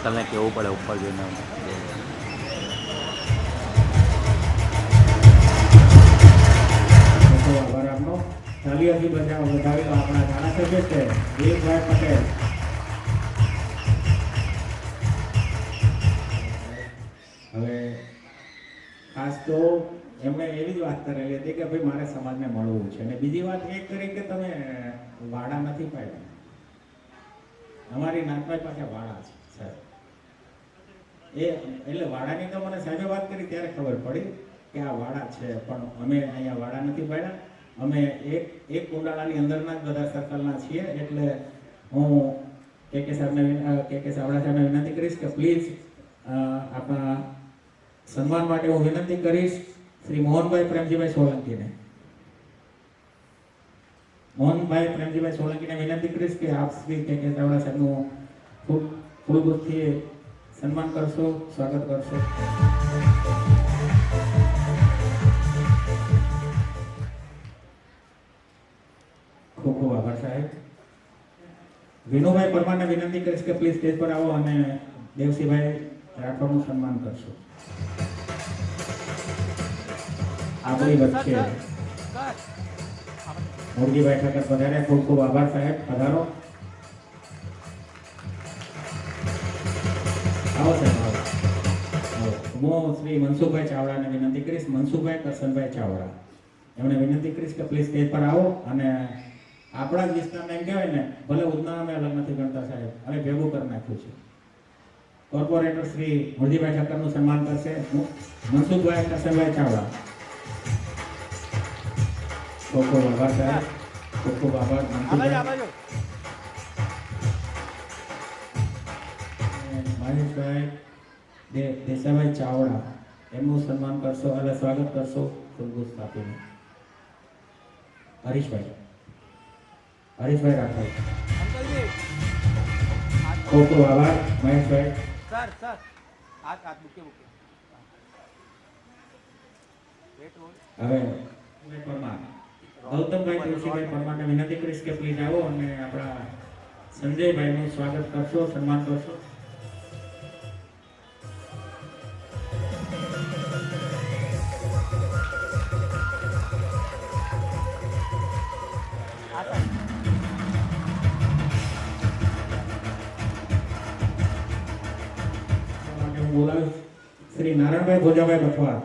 અંકલને કેવું પડે ઉપર જઈને આભાર આપનો તાલીઓથી વધાવી આપણા ધારાસભ્ય છે દેવભાઈ પટેલ. હવે ખાસ તો એમણે એવી જ વાત કરેલી હતી કે ભાઈ મારે સમાજને મળવું છે અને બીજી વાત એ કરી કે તમે વાડા નથી પાડ્યા. અમારી નાતભાઈ પાસે વાડા છે સાહેબ. એ એટલે વાડાની તો મને સાહેબે વાત કરી ત્યારે ખબર પડી કે આ વાડા છે, પણ અમે અહીંયા વાડા નથી પાડ્યા. અમે એક કુંડાળાની અંદરના જ બધા સર્કલના છીએ. એટલે હું કે ચાવડા સાહેબને વિનંતી કરીશ કે પ્લીઝ આપણા સન્માન માટે હું વિનંતી કરીશ શ્રી મોહનભાઈ પ્રેમજીભાઈ સોલંકીને. મોહનભાઈ પ્રેમજીભાઈ સોલંકીને વિનંતી કરીશ કે આપ શ્રી કે ચાવડા સાહેબનું ફૂલગુથથી સન્માન કરશો, સ્વાગત કરશો. ખૂબ ખૂબ આભાર સાહેબ. વિનુભાઈ પરમારને વિનંતી કરીશ કે પ્લીઝ સ્ટેજ પર આવો અને દેવસિંહભાઈ રાઠોડનું સન્માન કરશો. આપણી વચ્ચે મોરજીભાઈ ઠાકર પધાર્યા. ખૂબ ખૂબ આભાર સાહેબ, પધારો. આવો સાહેબ, આવો. હું શ્રી મનસુખભાઈ ચાવડાને વિનંતી કરીશ, મનસુખભાઈ કરશનભાઈ ચાવડા, એમને વિનંતી કરીશ કે પ્લીઝ સ્ટેજ પર આવો અને આપણા જ વિસ્તારમાં એમ કહેવાય ને, ભલે ઉધના અમે અલગ નથી ગણતા સાહેબ, હવે ભેગું કરી નાખ્યું છે. કોર્પોરેટર શ્રી મોરજીભાઈ ઠાકરનું સન્માન કરશે મનસુખભાઈ કરશનભાઈ ચાવડા. ખૂબ ખૂબ આભાર સાહેબ, ખૂબ ખૂબ આભાર. મહેશભાઈ દેસાભાઈ ચાવડા, એમનું સન્માન કરશો અને સ્વાગત કરશો ફૂલગુચ્છ આપીને. હરીશભાઈ રાઠોડ, ખૂબ ખૂબ આભાર. મહેશભાઈ હવે પરમાર, ગૌતમભાઈ તુલસીભાઈ પરમારને વિનંતી કરીશ કે પ્લીઝ આવો અને આપણા સંજયભાઈનું સ્વાગત કરશો, સન્માન કરશો. બોલાવીશ શ્રી નારાયણભાઈ ભોજાભાઈ બથવાર.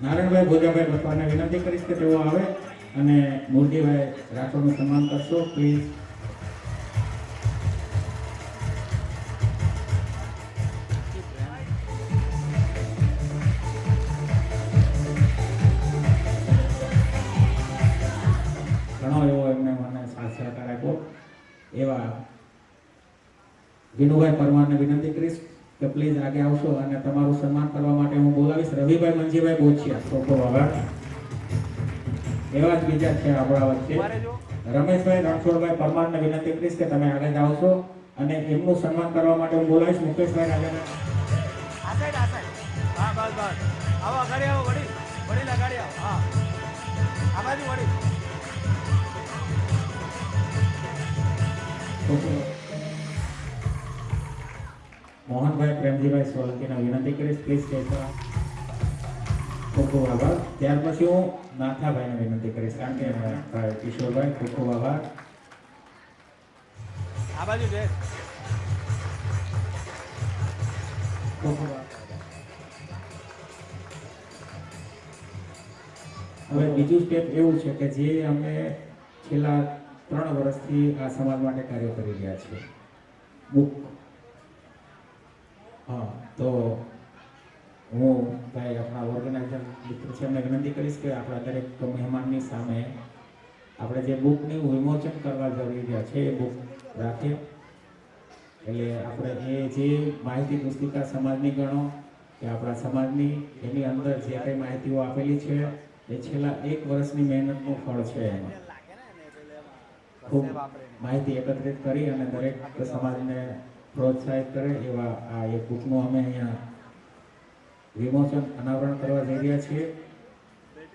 નારાયણભાઈ ભોજાભાઈ બથવારને વિનંતી કરીશ કે તેઓ આવે અને મોરજીભાઈ રાઠોડનું સન્માન કરશો પ્લીઝ. ઘણો એવો એમને મને સાથ સહકાર આપ્યો એવા વિનુભાઈ પરમારને વિનંતી કરીશ કે પ્લીઝ આગે આવશો અને તમારું સન્માન કરવા માટે હું બોલાવીશ રવિભાઈ મંજીભાઈ બોચિયા. ખૂબ ખૂબ આભાર. એવા જ બીજા છે આપણા વચ્ચે રમેશભાઈ રણછોડભાઈ પરમારને વિનંતી કરીશ કે તમે આગળ આવશો અને એમનું સન્માન કરવા માટે હું બોલાવીશ મુકેશભાઈ રાજાને. મોહનભાઈ પ્રેમજીભાઈ સોલંકીને વિનંતી કરીશ પ્લીઝ સ્ટેજ પર. ખૂબ ખૂબ આભાર. ત્યાર પછી હું નાથાભાઈને વિનંતી કરીશ કારણ કે કિશોરભાઈ. ખૂબ ખૂબ આભાર. હવે બીજું સ્ટેપ એવું છે કે જે અમે છેલ્લા 3 વર્ષથી આ સમાજ માટે કાર્ય કરી રહ્યા છીએ. હા, તો હું ભાઈ આપણા ઓર્ગેનાઇઝર મિત્ર છે એમને વિનંતી કરીશ કે આપણા દરેક મહેમાનની સામે આપણે જે બુકનું વિમોચન કરવા જરૂરિયાત છે એ બુક રાખીએ. એટલે આપણે એ જે માહિતી પુસ્તિકા સમાજની ગણો કે આપણા સમાજની એની અંદર જે કંઈ માહિતીઓ આપેલી છે એ છેલ્લા 1 વર્ષની મહેનતનું ફળ છે. એમાં ખૂબ માહિતી એકત્રિત કરી અને દરેક સમાજને પ્રોત્સાહિત કરે એવા આ એક બુકનું અમે અહીંયા વિમોચન અનાવરણ કરવા જઈ રહ્યા છીએ.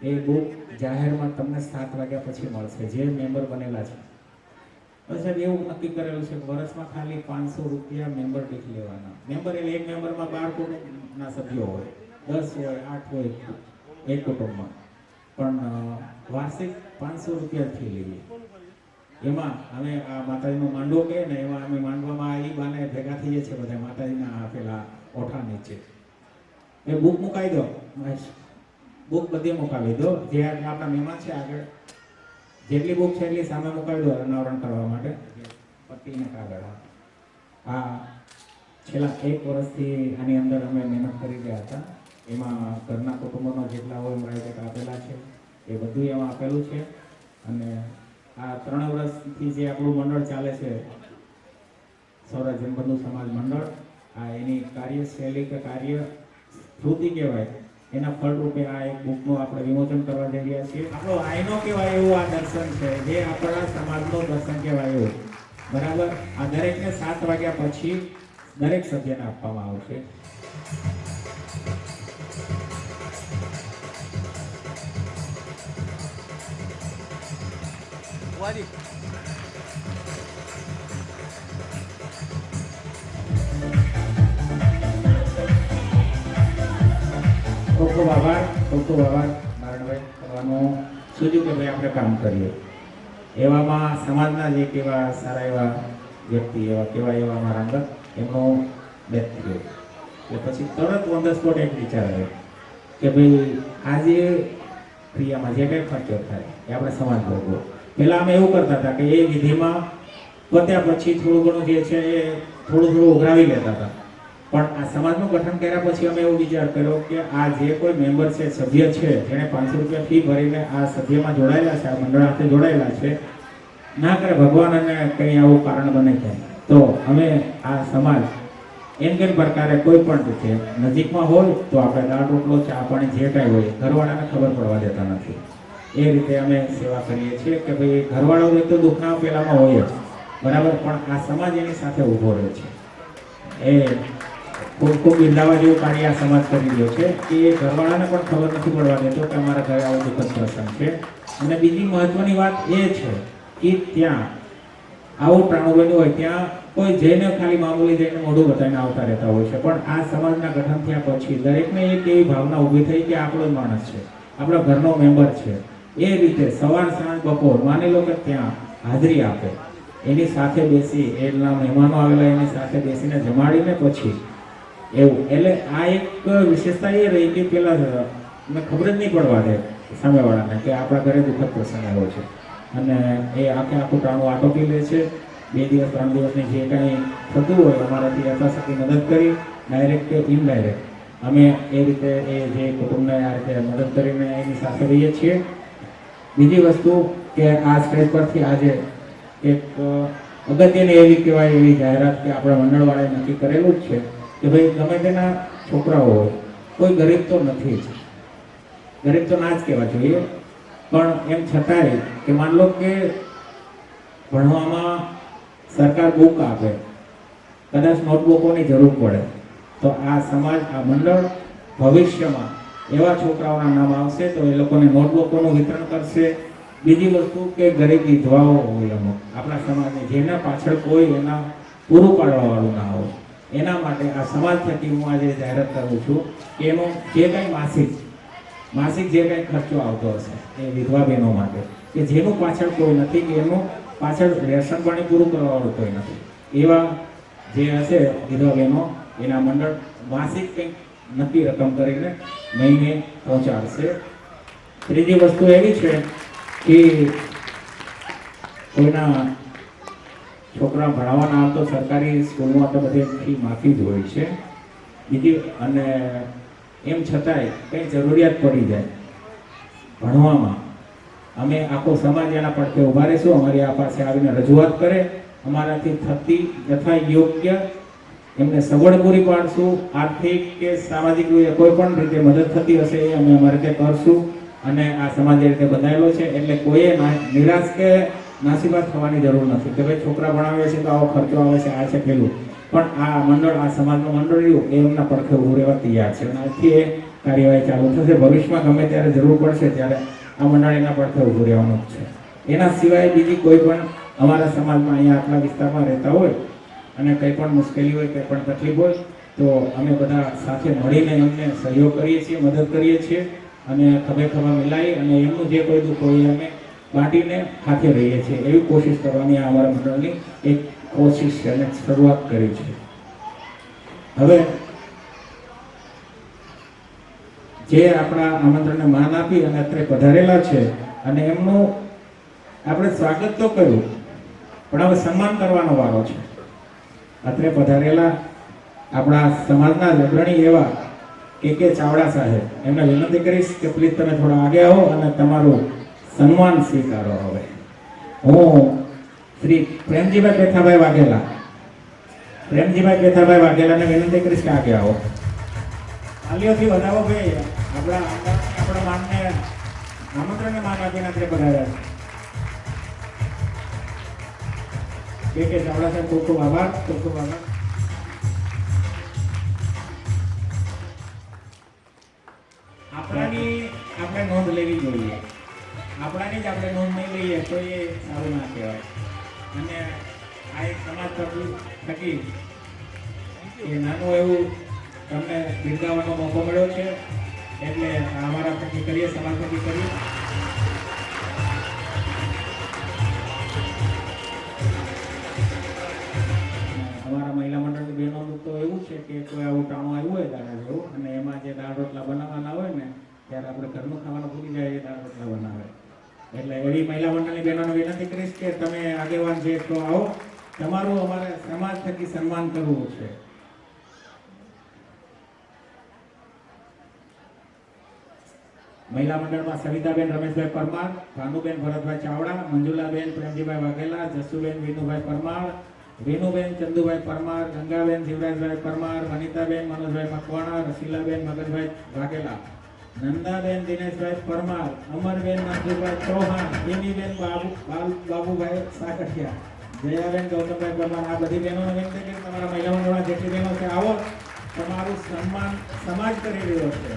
એ બુક જાહેરમાં તમને 7 વાગ્યા પછી મળશે જે મેમ્બર બનેલા છે. સાહેબ એવું નક્કી કરેલું છે વર્ષમાં ખાલી 500 રૂપિયા મેમ્બર દીઠ લેવાના. મેમ્બર એટલે એક મેમ્બરમાં 12 કુટુંબના સભ્યો હોય, 10 હોય, 8 હોય એક કુટુંબમાં, પણ વાર્ષિક 500 રૂપિયાથી લઈએ. એમાં અમે આ માતાજીનો માંડવો કહે ને એમાં અમે માંડવામાં આવી બાને ભેગા થઈએ છીએ બધા માતાજીના પેલા ઓઠા નીચે. એ બુક મુકાવી દો, બુક બધી મુકાવી દો. જે આપણા મહેમાન છે આગળ જેટલી બુક છે એટલી સામે મુકાવી દો અનાવરણ કરવા માટે. પટ્ટીને કાગળ આ છેલ્લા 1 વર્ષથી આની અંદર અમે મહેનત કરી રહ્યા હતા. એમાં ઘરના કુટુંબોનો જેટલા હોય બાયોડેટા આપેલા છે એ બધું એમાં આપેલું છે. અને આ 3 વર્ષથી જે આપણું મંડળ ચાલે છે સૌરાષ્ટ્ર જનબંધુ સમાજ મંડળ, આ એની કાર્યશૈલી કે કાર્ય સ્ફૂર્તિ કહેવાય એના ફળરૂપે આ એક બુકનું આપણે વિમોચન કરવા જઈ રહ્યા છીએ. આપણો આઈનો કહેવાય એવું આ દર્શન છે, જે આપણા સમાજનું દર્શન કહેવાય એવું. બરાબર. આ દરેકને 7 વાગ્યા પછી દરેક સભ્યને આપવામાં આવશે. ખૂબ આભાર નારાયણભાઈ કરવાનું સૂચવ્યું કે ભાઈ આપણે કામ કરીએ. એવામાં સમાજના જે કેવા સારા એવા વ્યક્તિ એવા અમારા અંદર એમનો ડેથ થયો એટલે પછી તરત ઓન ધ સ્પોટ એક વિચાર આવ્યો કે ભાઈ આજે ક્રિયામાં જે કંઈ ખર્ચો થાય એ આપણે સમાજ ભોગવો. પહેલાં અમે એવું કરતા હતા કે એ વિધિમાં પત્યા પછી થોડું ઘણું જે છે એ થોડું ઉઘરાવી લેતા હતા. પણ આ સમાજનું ગઠન કર્યા પછી અમે એવો વિચાર કર્યો કે આ જે કોઈ મેમ્બર છે, સભ્ય છે, જેણે 500 રૂપિયા ફી ભરીને આ સભ્યમાં જોડાયેલા છે, આ મંડળ સાથે જોડાયેલા છે, ના કરે ભગવાન અને કંઈ આવું કારણ બને છે તો અમે આ સમાજ એમ કેમ પ્રકારે કોઈ પણ રીતે નજીકમાં હોય તો આપણે દાળ રોટલો ચા પાણી જે કાંઈ હોય ઘરવાળાને ખબર પડવા દેતા નથી. એ રીતે અમે સેવા કરીએ છીએ કે ભાઈ ઘરવાળો હોય તો દુઃખના પેલામાં હોય જ બરાબર, પણ આ સમાજ એની સાથે ઊભો રહે છે. એ ખૂબ બિરદાવા જેવું કાર્ય આ સમાજ કરી રહ્યો છે કે એ ઘરવાળાને પણ ખબર નથી પડવા દેતો કે અમારા ઘરે આવો દુઃખદ પ્રસંગ છે. અને બીજી મહત્વની વાત એ છે કે ત્યાં આવું પ્રાણું બન્યું હોય ત્યાં કોઈ જઈને ખાલી મામૂલી જઈને મોઢું બતાવીને આવતા રહેતા હોય છે, પણ આ સમાજના ગઠન થયા પછી દરેકને એક એવી ભાવના ઊભી થઈ કે આપણો જ માણસ છે, આપણો ઘરનો મેમ્બર છે. એ રીતે સવાર સાંજ બપોર માની લો કે ત્યાં હાજરી આપે, એની સાથે બેસી એના મહેમાનો આવેલા એની સાથે બેસીને જમાડીને પછી એવું. એટલે આ એક વિશેષતા એ રહી કે પેલા મેં ખબર જ નહીં પડવા દે સામેવાળાને કે આપણા ઘરે દુઃખદ પ્રસંગ આવ્યો છે. અને એ આખું ટાણું આટોપી લે છે. 2 દિવસ 3 દિવસની જે કાંઈ થતું હોય અમારાથી યથાશક્તિ મદદ કરી, ડાયરેક્ટ કે ઇનડાયરેક્ટ અમે એ રીતે એ જે કુટુંબને આ રીતે મદદ કરીને એની સાથે રહીએ છીએ. બીજી વસ્તુ કે આ સ્ટેજ પરથી આજે એક અગત્યની એવી કહેવાય એવી જાહેરાત કે આપણા મંડળવાળાએ નક્કી કરેલું જ છે કે ભાઈ ગમે તેના છોકરાઓ હોય, કોઈ ગરીબ તો નથી જ, ગરીબ તો ના જ કહેવા જોઈએ, પણ એમ છતાંય કે માન લો કે ભણવામાં સરકાર બુક આપે, કદાચ નોટબુકોની જરૂર પડે તો આ સમાજ આ મંડળ ભવિષ્યમાં એવા છોકરાઓના નામ આવશે તો એ લોકોને નોટબુકોનું વિતરણ કરશે. બીજી વસ્તુ કે ગરીબ વિધવાઓ હોય અમુક આપણા સમાજની જેના પાછળ કોઈ એના પૂરું પાડવાવાળું ના હોય, એના માટે આ સમાજ થકી હું આજે જાહેરાત કરું છું કે એનો જે કંઈ માસિક જે કંઈ ખર્ચો આવતો હશે એ વિધવા બહેનો માટે કે જેનું પાછળ કોઈ નથી, કે એનું પાછળ રેશન પાણી પૂરું કરવાવાળું કોઈ નથી, એવા જે હશે વિધવા બહેનો એના મંડળ માસિક કંઈક નક્કી રકમ કરીને મહિને પહોંચાડશે. ત્રીજી વસ્તુ એવી છે કે કોઈના છોકરા ભણાવવાના આમ તો સરકારી સ્કૂલમાં તો બધી ફી માફી જ હોય છે. બીજી અને એમ છતાંય કંઈ જરૂરિયાત પડી જાય ભણવામાં, અમે આખો સમાજ એના પડખે ઊભા રહીશું. અમારી આ પાસે આવીને રજૂઆત કરે, અમારાથી થતી તથા યોગ્ય એમને સગવડ પૂરી પાડશું. આર્થિક કે સામાજિક કોઈ પણ રીતે મદદ થતી હશે એ અમે અમારી રીતે કરશું. અને આ સમાજ એ રીતે બંધાયેલો છે એટલે કોઈએ નિરાશ કે નાસીબાદ થવાની જરૂર નથી કે ભાઈ છોકરા ભણાવે છે તો આવો ખર્ચો આવે છે, આ છે પેલું. પણ આ મંડળ, આ સમાજનું મંડળ રહ્યું એ એમના પડખે ઊભું રહેવા તૈયાર છે અને આજથી એ કાર્યવાહી ચાલુ થશે. ભવિષ્યમાં ગમે ત્યારે જરૂર પડશે ત્યારે આ મંડળ એના પડખે ઊભું રહેવાનું જ છે. એના સિવાય બીજી કોઈ પણ અમારા સમાજમાં અહીંયા આટલા વિસ્તારમાં રહેતા હોય અને કંઈ પણ મુશ્કેલી હોય, કંઈ પણ તકલીફ હોય તો અમે બધા સાથે મળીને એમને સહયોગ કરીએ છીએ, મદદ કરીએ છીએ અને ખભે ખભા મિલાવી અને એમનું જે કોઈ દુઃખ હોય અમે બાંટીને સાથે રહીએ છીએ. એવી કોશિશ કરવાની આ અમારા મંડળની એક કોશિશ છે અને શરૂઆત કરી છે. હવે જે આપણા આમંત્રણને માન આપી અને અત્રે પધારેલા છે અને એમનું આપણે સ્વાગત તો કર્યું પણ હવે સન્માન કરવાનો વારો છે. અત્રે પધારેલા આપણા સમાજના અગ્રણી એવા કે ચાવડા સાહેબ, એમને વિનંતી કરીશ કે પ્લીઝ તમે થોડા આગે આવો અને તમારું સન્માન સ્વીકારો. હવે હું શ્રી પ્રેમજીભાઈ પેથાભાઈ વાઘેલાને વિનંતી કરીશ કે આગે આવો. તાલીઓથી વધાવો ભાઈ. આપણા માનને આમંત્રણને માન આપીને અત્રે પધાર્યા છે. કે ચાવડા સાહેબ ખૂબ ખૂબ આભાર, ખૂબ ખૂબ આભાર. આપણાની આપણે નોંધ લેવી જોઈએ. આપણાની જ આપણે નોંધ નહીં લઈએ તો એ સારું ના કહેવાય. અને આ એક સમાજ થકી એ નાનું એવું તમને બિરદાવવાનો મોકો મળ્યો છે એટલે અમારા થકી કરીએ, સમાજ થકી કરીએ. અમારા મહિલા મંડળની બહેનોનું તો એવું છે કે કોઈ આવું ટાણું આવ્યું હોય દાડા જેવું અને એમાં જે દાળ રોટલા બનાવવાના હોય ને ત્યારે આપણે ઘરનું ખાવાનું ભૂલી જાય એ દાળ રોટલા બનાવે. એટલે એવી મહિલા મંડળની બહેનોને વિનંતી કરીશ કે તમે આગેવાન છે તો આવો, તમારું અમારે સમાજ થકી સન્માન કરવું છે. મહિલા મંડળમાં સવિતાબેન રમેશભાઈ પરમાર, ભાનુબેન ભરતભાઈ ચાવડા, મંજુલાબેન પ્રેમજીભાઈ વાઘેલા, જસુબેન વિનુભાઈ પરમાર, વેનુબેન ચંદુભાઈ પરમાર, ગંગાબેન શિવરાજભાઈ પરમાર, વનિતાબેન મનોજભાઈ મકવાણા, રસીલાબેન મગનભાઈ વાઘેલા, નંદાબેન દિનેશભાઈ પરમાર, અમરબેન મંજુભાઈ ચૌહાણ, હેમીબેન બાબુભાઈ સાકઠિયા, જયાબેન ગૌતમભાઈ પરમાર. આ બધી બહેનોને વિનંતી કે તમારા મહિલા મંડળમાં જેટલી બહેનો છે આવો, તમારું સન્માન સમાજ કરી રહ્યો છે.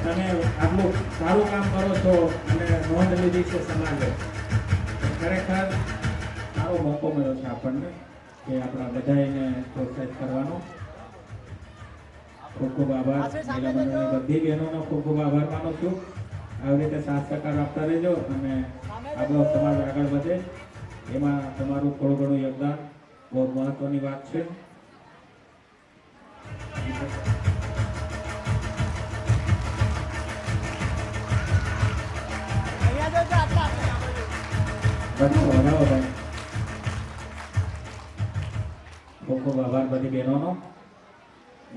તમે આટલું સારું કામ કરો છો અને નોંધ લીધી છે સમાજે. ખરેખર સારો મોકો મળ્યો છે આપણને કે આપણા બધાને પ્રોત્સાહિત કરવાનો. ખૂબ ખૂબ આભાર. મહિલા મંડળની બધી બહેનોનો ખૂબ ખૂબ આભાર માનું છું. આવી રીતે સાથ સહકાર આપતા રહેજો અને આપણો સમાજ આગળ વધે એમાં તમારું થોડું ઘણું યોગદાન બહુ મહત્વની વાત છે. ખૂબ ખૂબ આભાર બધી બહેનોનો.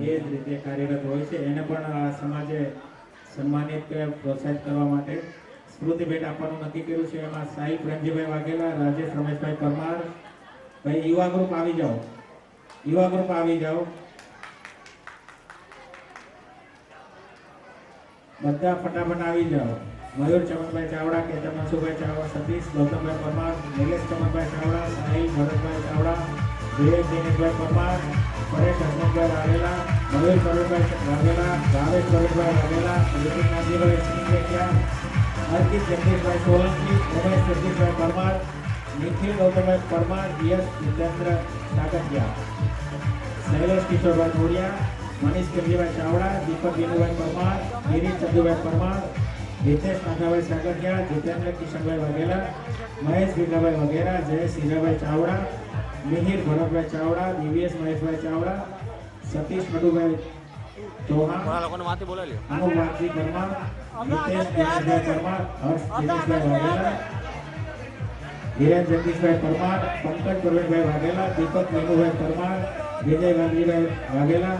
એ જ રીતે કાર્યરત હોય છે એને પણ સમાજે સન્માનિત કે પ્રોત્સાહિત કરવા માટે સ્મૃતિ ભેટ આપવાનું નક્કી કર્યું છે. એમાં સાહિલ પ્રેમજીભાઈ વાઘેલા, રાજેશ રમેશભાઈ પરમાર. ભાઈ યુવા ગ્રુપ આવી જાઓ, યુવા ગ્રુપ આવી જાઓ. બધા ફટાફટ આવી જાઓ. મયુર ચમનભાઈ ચાવડા, કેતન મનસુભાઈ ચાવડા, સતીશ ગૌતમભાઈ પરમાર, નિલેશ ચમનભાઈ ચાવડા, સાહિલ ભરતભાઈ ચાવડા, વિવેક દિનેશભાઈ પરમાર, પરેશ હસમુખભાઈ વાઘેલા, મયુર કરુણભાઈ વાઘેલા, ભાવેશ કરુણભાઈ વાઘેલા, વિપિન નાથજીભાઈ સિંગેટિયા, અર્પિત જગદીશભાઈ સોલંકી, ઉમેશ જગદીશભાઈ પરમાર, નિખિલ ગૌતમભાઈ પરમાર, યશ જીતેન્દ્ર સાગઠિયા, શૈલેષ કિશોરભાઈ ધોડિયા, મનીષ કેમજીભાઈ ચાવડા, દીપક વિનુભાઈ પરમાર, ગિરીશ ચંદુભાઈ પરમાર, હિતેશ નાથાભાઈ સાગઠિયા, જીતેન્દ્ર કિશનભાઈ વાઘેલા, મહેશ ભીખાભાઈ વગેરા, જયેશ હીરાભાઈ ચાવડા, મિહિર ભરતભાઈ ચાવડા, દિવ્યેશ મહેશભાઈ ચાવડા, સતીશ મધુભાઈ ચૌહાણ, અનુવાદજી પરમાર, હિતેશ દિનેશભાઈ પરમાર, હર્ષ દિનેશભાઈ વાઘેલા, ધીરેન જગદીશભાઈ પરમાર, પંકજ પ્રવીણભાઈ વાઘેલા, દીપક વિનુભાઈ પરમાર, વિજય વાઘજીભાઈ વાઘેલા,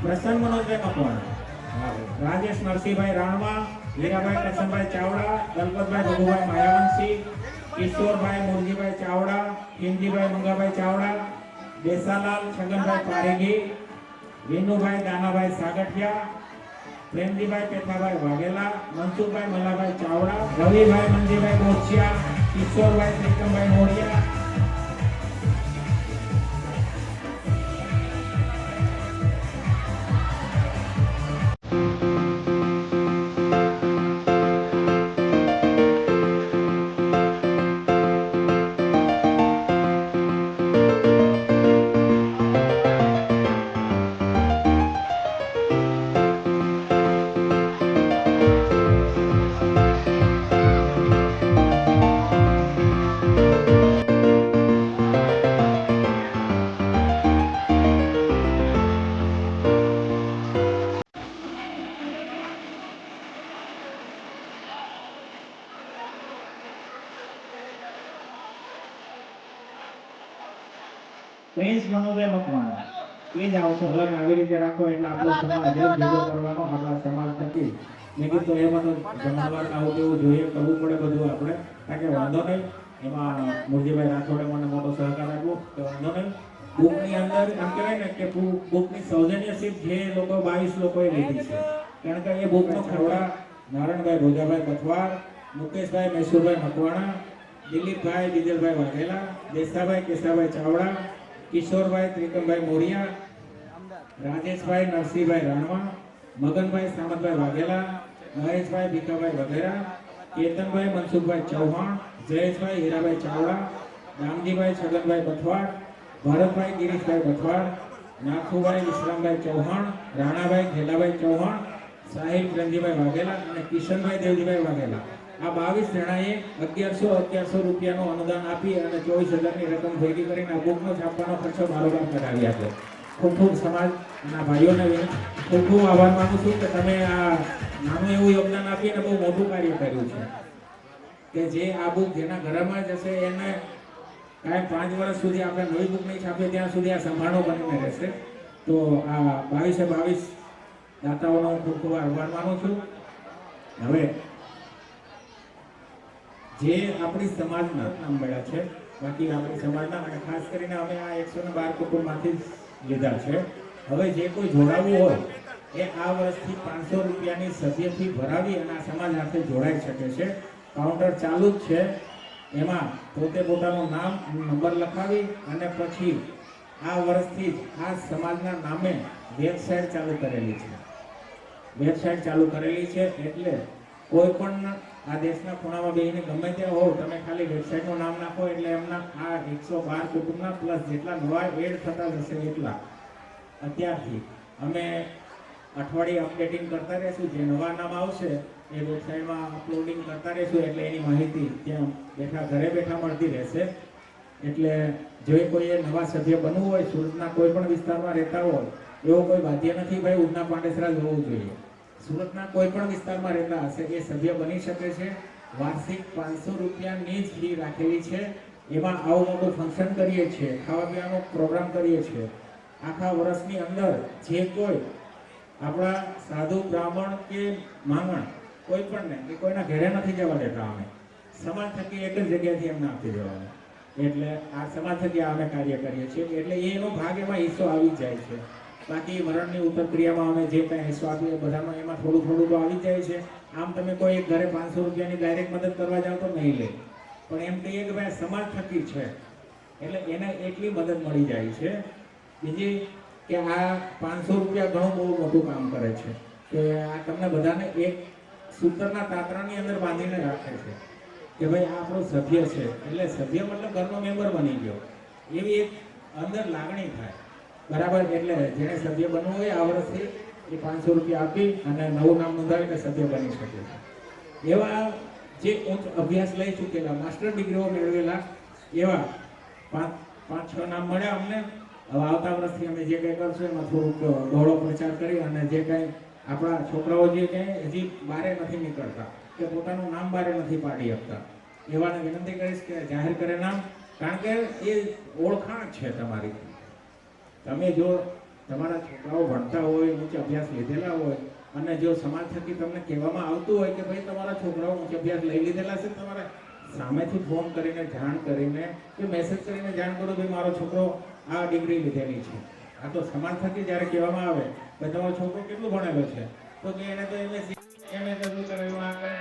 પ્રસન્ન મનોજભાઈ મકવાણા, રાજેશ નરસિંહભાઈ રાણવા, હીરાભાઈ કરશનભાઈ ચાવડા, દલપતભાઈ ભગુભાઈ માયાવંશી, કિશોરભાઈ મુરજીભાઈ ચાવડા, કિંજીભાઈ મંગાભાઈ ચાવડા, દેસાલાલ છગનભાઈ પારેગી, વિનુભાઈ દાનાભાઈ સાગઠિયા, પ્રેમજીભાઈ પેથાભાઈ વાઘેલા, મનસુખભાઈ મલ્લાભાઈ ચાવડા, રવિભાઈ મંજીભાઈ બોચિયા, કિશોરભાઈ ત્રિકમભાઈ મોડિયા, પ્રિન્સ મનોભાઈ મકવાણા. પ્લીઝ આવો છો હલન આવી રીતે રાખો એટલે આપણો સમાજ ભેગો કરવાનો આપણા સમાજ થકી. મેં કીધું એમાં તો જમણવાર આવું તેવું જોઈએ, કરવું પડે બધું આપણે, કારણ કે વાંધો નહીં. એમાં મુરજીભાઈ રાઠોડે મને મોટો સહકાર આપ્યો કે વાંધો નહીં. બુકની અંદર એમ કહેવાય ને કે બુકની સૌજન્યશીપ જે લોકો 22 લોકોએ લીધી છે, કારણ કે એ બુકનો ખરડા નારાયણભાઈ ભોજાભાઈ પથવાર, મુકેશભાઈ મૈસુરભાઈ મકવાણા, દિલીપભાઈ દિજલભાઈ વાઘેલા, દેસાભાઈ કેસાભાઈ ચાવડા, કિશોરભાઈ ત્રિકમભાઈ મોરિયા, રાજેશભાઈ નરસિંહભાઈ રાણવા, મગનભાઈ સામતભાઈ વાઘેલા, મહેશભાઈ ભીખાભાઈ વઘેરા, કેતનભાઈ મનસુખભાઈ ચૌહાણ, જયેશભાઈ હીરાભાઈ ચાવડા, રામજીભાઈ છગનભાઈ પથવાડ, ભરતભાઈ ગિરીશભાઈ પથવાડ, નાથુભાઈ વિશ્રામભાઈ ચૌહાણ, રાણાભાઈ ઘેલાભાઈ ચૌહાણ, સાહિલ પ્રેમજીભાઈ વાઘેલા અને કિશનભાઈ દેવજીભાઈ વાઘેલા. આ 22 જણાએ 1100 રૂપિયાનું અનુદાન આપી અને 24,000ની રકમ ભેગી કરીને આ બુકનો છાપવાનો ખર્ચો બારોબાર કરાવી આપ્યો. ખૂબ ખૂબ સમાજના ભાઈઓને ખૂબ ખૂબ આભાર માનું છું કે તમે આ નાનું એવું યોગદાન આપી અને બહુ મોટું કાર્ય કર્યું છે કે જે આ બુક જેના ઘરમાં જશે એને કાંઈ 5 વર્ષ સુધી આપણે નવી બુક નહીં છાપીએ ત્યાં સુધી આ સંભાળો બનીને રહેશે. તો આ 22 દાતાઓનો ખૂબ ખૂબ આભાર માનું છું. હવે જે આપણી સમાજના નામ મળ્યા છે, બાકી આપણી સમાજના અને ખાસ કરીને અમે આ 112 કુટુંબમાંથી જ લીધા છે. હવે જે કોઈ જોડાવવું હોય એ આ વર્ષથી 500 રૂપિયાની સભ્યથી ભરાવી અને આ સમાજ સાથે જોડાઈ શકે છે. કાઉન્ટર ચાલુ જ છે, એમાં પોતે પોતાનું નામ નંબર લખાવી અને પછી આ વર્ષથી જ આ સમાજના નામે વેબસાઇટ ચાલુ કરેલી છે. એટલે કોઈ પણ આ દેશના ખૂણામાં બેહીને ગમે ત્યાં હોવ, તમે ખાલી વેબસાઇટનું નામ નાખો એટલે એમના આ 112 કુટુંબના પ્લસ જેટલા નવા એડ થતા જશે એટલા અત્યારથી અમે અઠવાડિયે અપડેટિંગ કરતા રહેશું. જે નવા નામ આવશે એ વેબસાઇટમાં અપલોડિંગ કરતા રહેશું એટલે એની માહિતી ત્યાં ઘરે બેઠા મળતી રહેશે. એટલે જો કોઈએ નવા સભ્ય બનવું હોય, સુરતના કોઈ પણ વિસ્તારમાં રહેતા હોય, એવો કોઈ બાધ્ય નથી ભાઈ ઉધના પાંડેસરા જ હોવું જોઈએ. સુરતના કોઈ પણ વિસ્તારમાં રહેતા હશે એ સભ્ય બની શકે છે. વાર્ષિક 500 રૂપિયાની જ ફી રાખેલી છે. એમાં આવું મોટું ફંક્શન કરીએ છીએ, ખાવા પીવાનો પ્રોગ્રામ કરીએ છીએ. આખા વર્ષની અંદર જે કોઈ આપણા સાધુ બ્રાહ્મણ કે માંગણ કોઈ પણ ને એ કોઈના ઘરે નથી જવા દેતા. અમે સમાજ થકી એક જ જગ્યાથી એમને આપી દેવાનું. એટલે આ સમાજ થકી અમે કાર્ય કરીએ છીએ. એટલે એનો ભાગ એમાં હિસ્સો આવી જાય છે. બાકી મરણની ઉત્તર ક્રિયામાં અમે જે કાંઈ હિસ્સો આપીએ બધાનો એમાં થોડું થોડું તો આવી જાય છે. આમ તમે કોઈ એક ઘરે 500 રૂપિયાની ડાયરેક્ટ મદદ કરવા જાઓ તો નહીં લે, પણ એમ કહીએ કે ભાઈ સમાજ થકી છે એટલે એને એટલી મદદ મળી જાય છે. બીજી કે આ 500 રૂપિયા ઘણું બહુ મોટું કામ કરે છે કે આ તમને બધાને એક સૂત્રના તાતરાની અંદર બાંધીને રાખે છે કે ભાઈ આ આપણો સભ્ય છે. એટલે સભ્ય મતલબ ઘરનો મેમ્બર બની ગયો એવી એક અંદર લાગણી થાય. બરાબર. એટલે જેને સભ્ય બનવું હોય આ વર્ષથી એ 500 રૂપિયા આપી અને નવું નામ નોંધાવીને સભ્ય બની શકે છે. એવા જે ઉચ્ચ અભ્યાસ લઈ ચૂકેલા, માસ્ટર ડિગ્રીઓ મેળવેલા એવા 5-6 નામ મળ્યા અમને. હવે આવતા વર્ષથી અમે જે કંઈ કરશું એમાં થોડુંક બહોળો પ્રચાર કરી અને જે કંઈ આપણા છોકરાઓ જે કંઈ હજી બહાર નથી નીકળતા કે પોતાનું નામ બહાર નથી પાડી શકતા એવાને વિનંતી કરીશ કે જાહેર કરે નામ, કારણ કે એ ઓળખાણ છે તમારી. તમે જો તમારા છોકરાઓ ભણતા હોય, ઉચ્ચ અભ્યાસ લીધેલા હોય અને જો સમાજ થકી તમને કહેવામાં આવતું હોય કે ભાઈ તમારા છોકરાઓ ઉચ્ચ અભ્યાસ લઈ લીધેલા છે, તમારે સામેથી ફોન કરીને જાણ કરીને કે મેસેજ કરીને જાણ કરો ભાઈ મારો છોકરો આ ડિગ્રી લીધેલી છે. આ તો સમાજ થકી જ્યારે કહેવામાં આવે કે તમારો છોકરો કેટલું ભણેલો છે, તો કે એને તો MSc શું કરાવ્યું આગળ.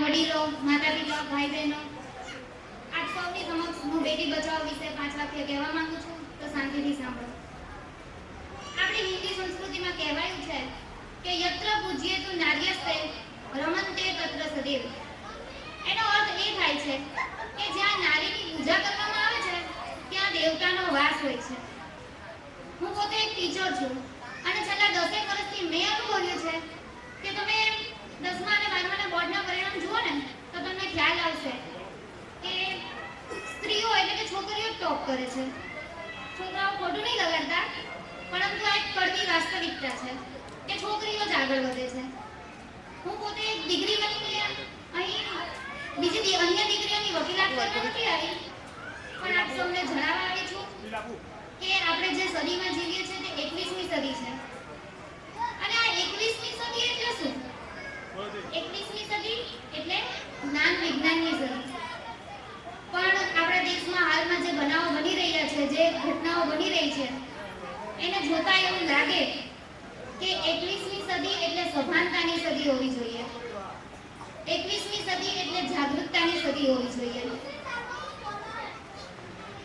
વડીલો, માતા પિતા, ભાઈ બહેનો, આપ સૌની સમક્ષ હું બેટી બચાવો વિશે 5 વાક્ય કહેવા માંગુ છું, તો શાંતિથી સાંભળો. આપણી હિન્દી સંસ્કૃતિમાં કહેવાયું છે કે યત્ર પૂજ્યેતુ નાર્યસ્તે રમન્તે તત્ર સદૈવ. એનો અર્થ એ થાય છે કે જ્યાં નારીની પૂજા કરવામાં આવે છે ત્યાં દેવતાનો વાસ હોય છે. હું પોતે એક ટીચર છું અને છેલ્લા 10 વર્ષથી મેં અનુભવ્યું છે કે તમે 10મા અને 12માના બોર્ડના પરિણામ જુઓ ને તો તમને ખ્યાલ આવશે કે સ્ત્રીઓ એટલે કે છોકરીઓ ટોપ કરે છે. છોકરાઓ ખોટું નહીં લગાડતા, પરંતુ આ એક કડવી વાસ્તવિકતા છે કે છોકરીઓ જ આગળ વધે છે. હું પોતે એક ડિગ્રી બનીને અહીં અન્ય દીકરીઓની વકીલાત કરવા નથી આવી, પણ આપ સૌને જણાવવા આવી છું કે આપણે જે સદીમાં જીવીએ છીએ તે 21મી સદી છે. અને આ 21મી સદી એટલે શું? 21મી સદી એટલે જ્ઞાન વિજ્ઞાનની સદી. પણ આપણા દેશમાં હાલમાં જે બનાવો બની રહ્યા છે, જે ઘટનાઓ બની રહી છે, એને જોતા એવું લાગે કે 21મી સદી એટલે સભાનતાની સદી હોવી જોઈએ. 21મી સદી એટલે જાગૃતતાની સદી હોવી જોઈએ.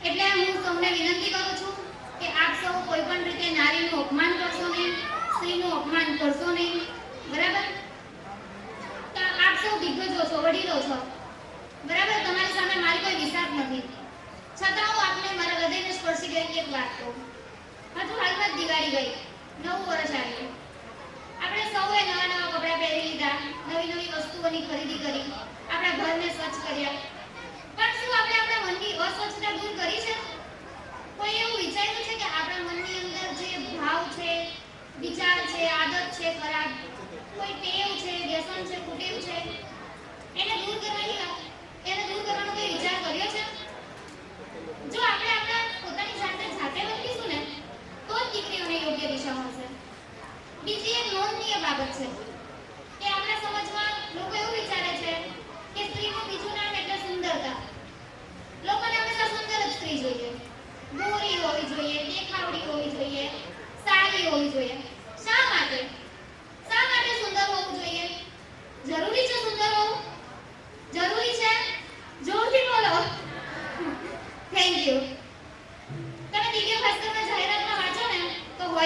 એટલે હું તમને વિનંતી કરું છું કે આપ સૌ કોઈ પણ રીતે નારીનું અપમાન કરશો નહીં, સ્ત્રીનું અપમાન કરશો નહીં, બરાબર? તો આપ સૌ દિગ્ગજો છો, વડીલો છો, બરાબર? તમારી સામે મારી કોઈ વિસાત નથી, છતાં હું આપને મારા હૃદયને સ્પર્શી ગઈ એક વાત કહું. હજુ હાલમાં જ દિવાળી ગઈ, નવું વર્ષ આવ્યું. આપણે સૌએ નવા નવા કપડાં પહેરી લીધા, નવી નવી વસ્તુઓની ખરીદી કરી, આપણા ઘરને સ્વચ્છ કર્યા. પણ શું આપણે આપણા મનની અસ્વચ્છતા દૂર કરી છે? કોઈ એવું વિચાર્યું છે કે આપણા મનની અંદર જે ભાવ છે, વિચાર છે, આદત છે ખરાબ, કોઈ ટેવ છે, વ્યસન છે, કુટેવ છે, એને દૂર કરવાનો કોઈ વિચાર કર્યો છે? જો આપણે આપણા પોતાની સાથે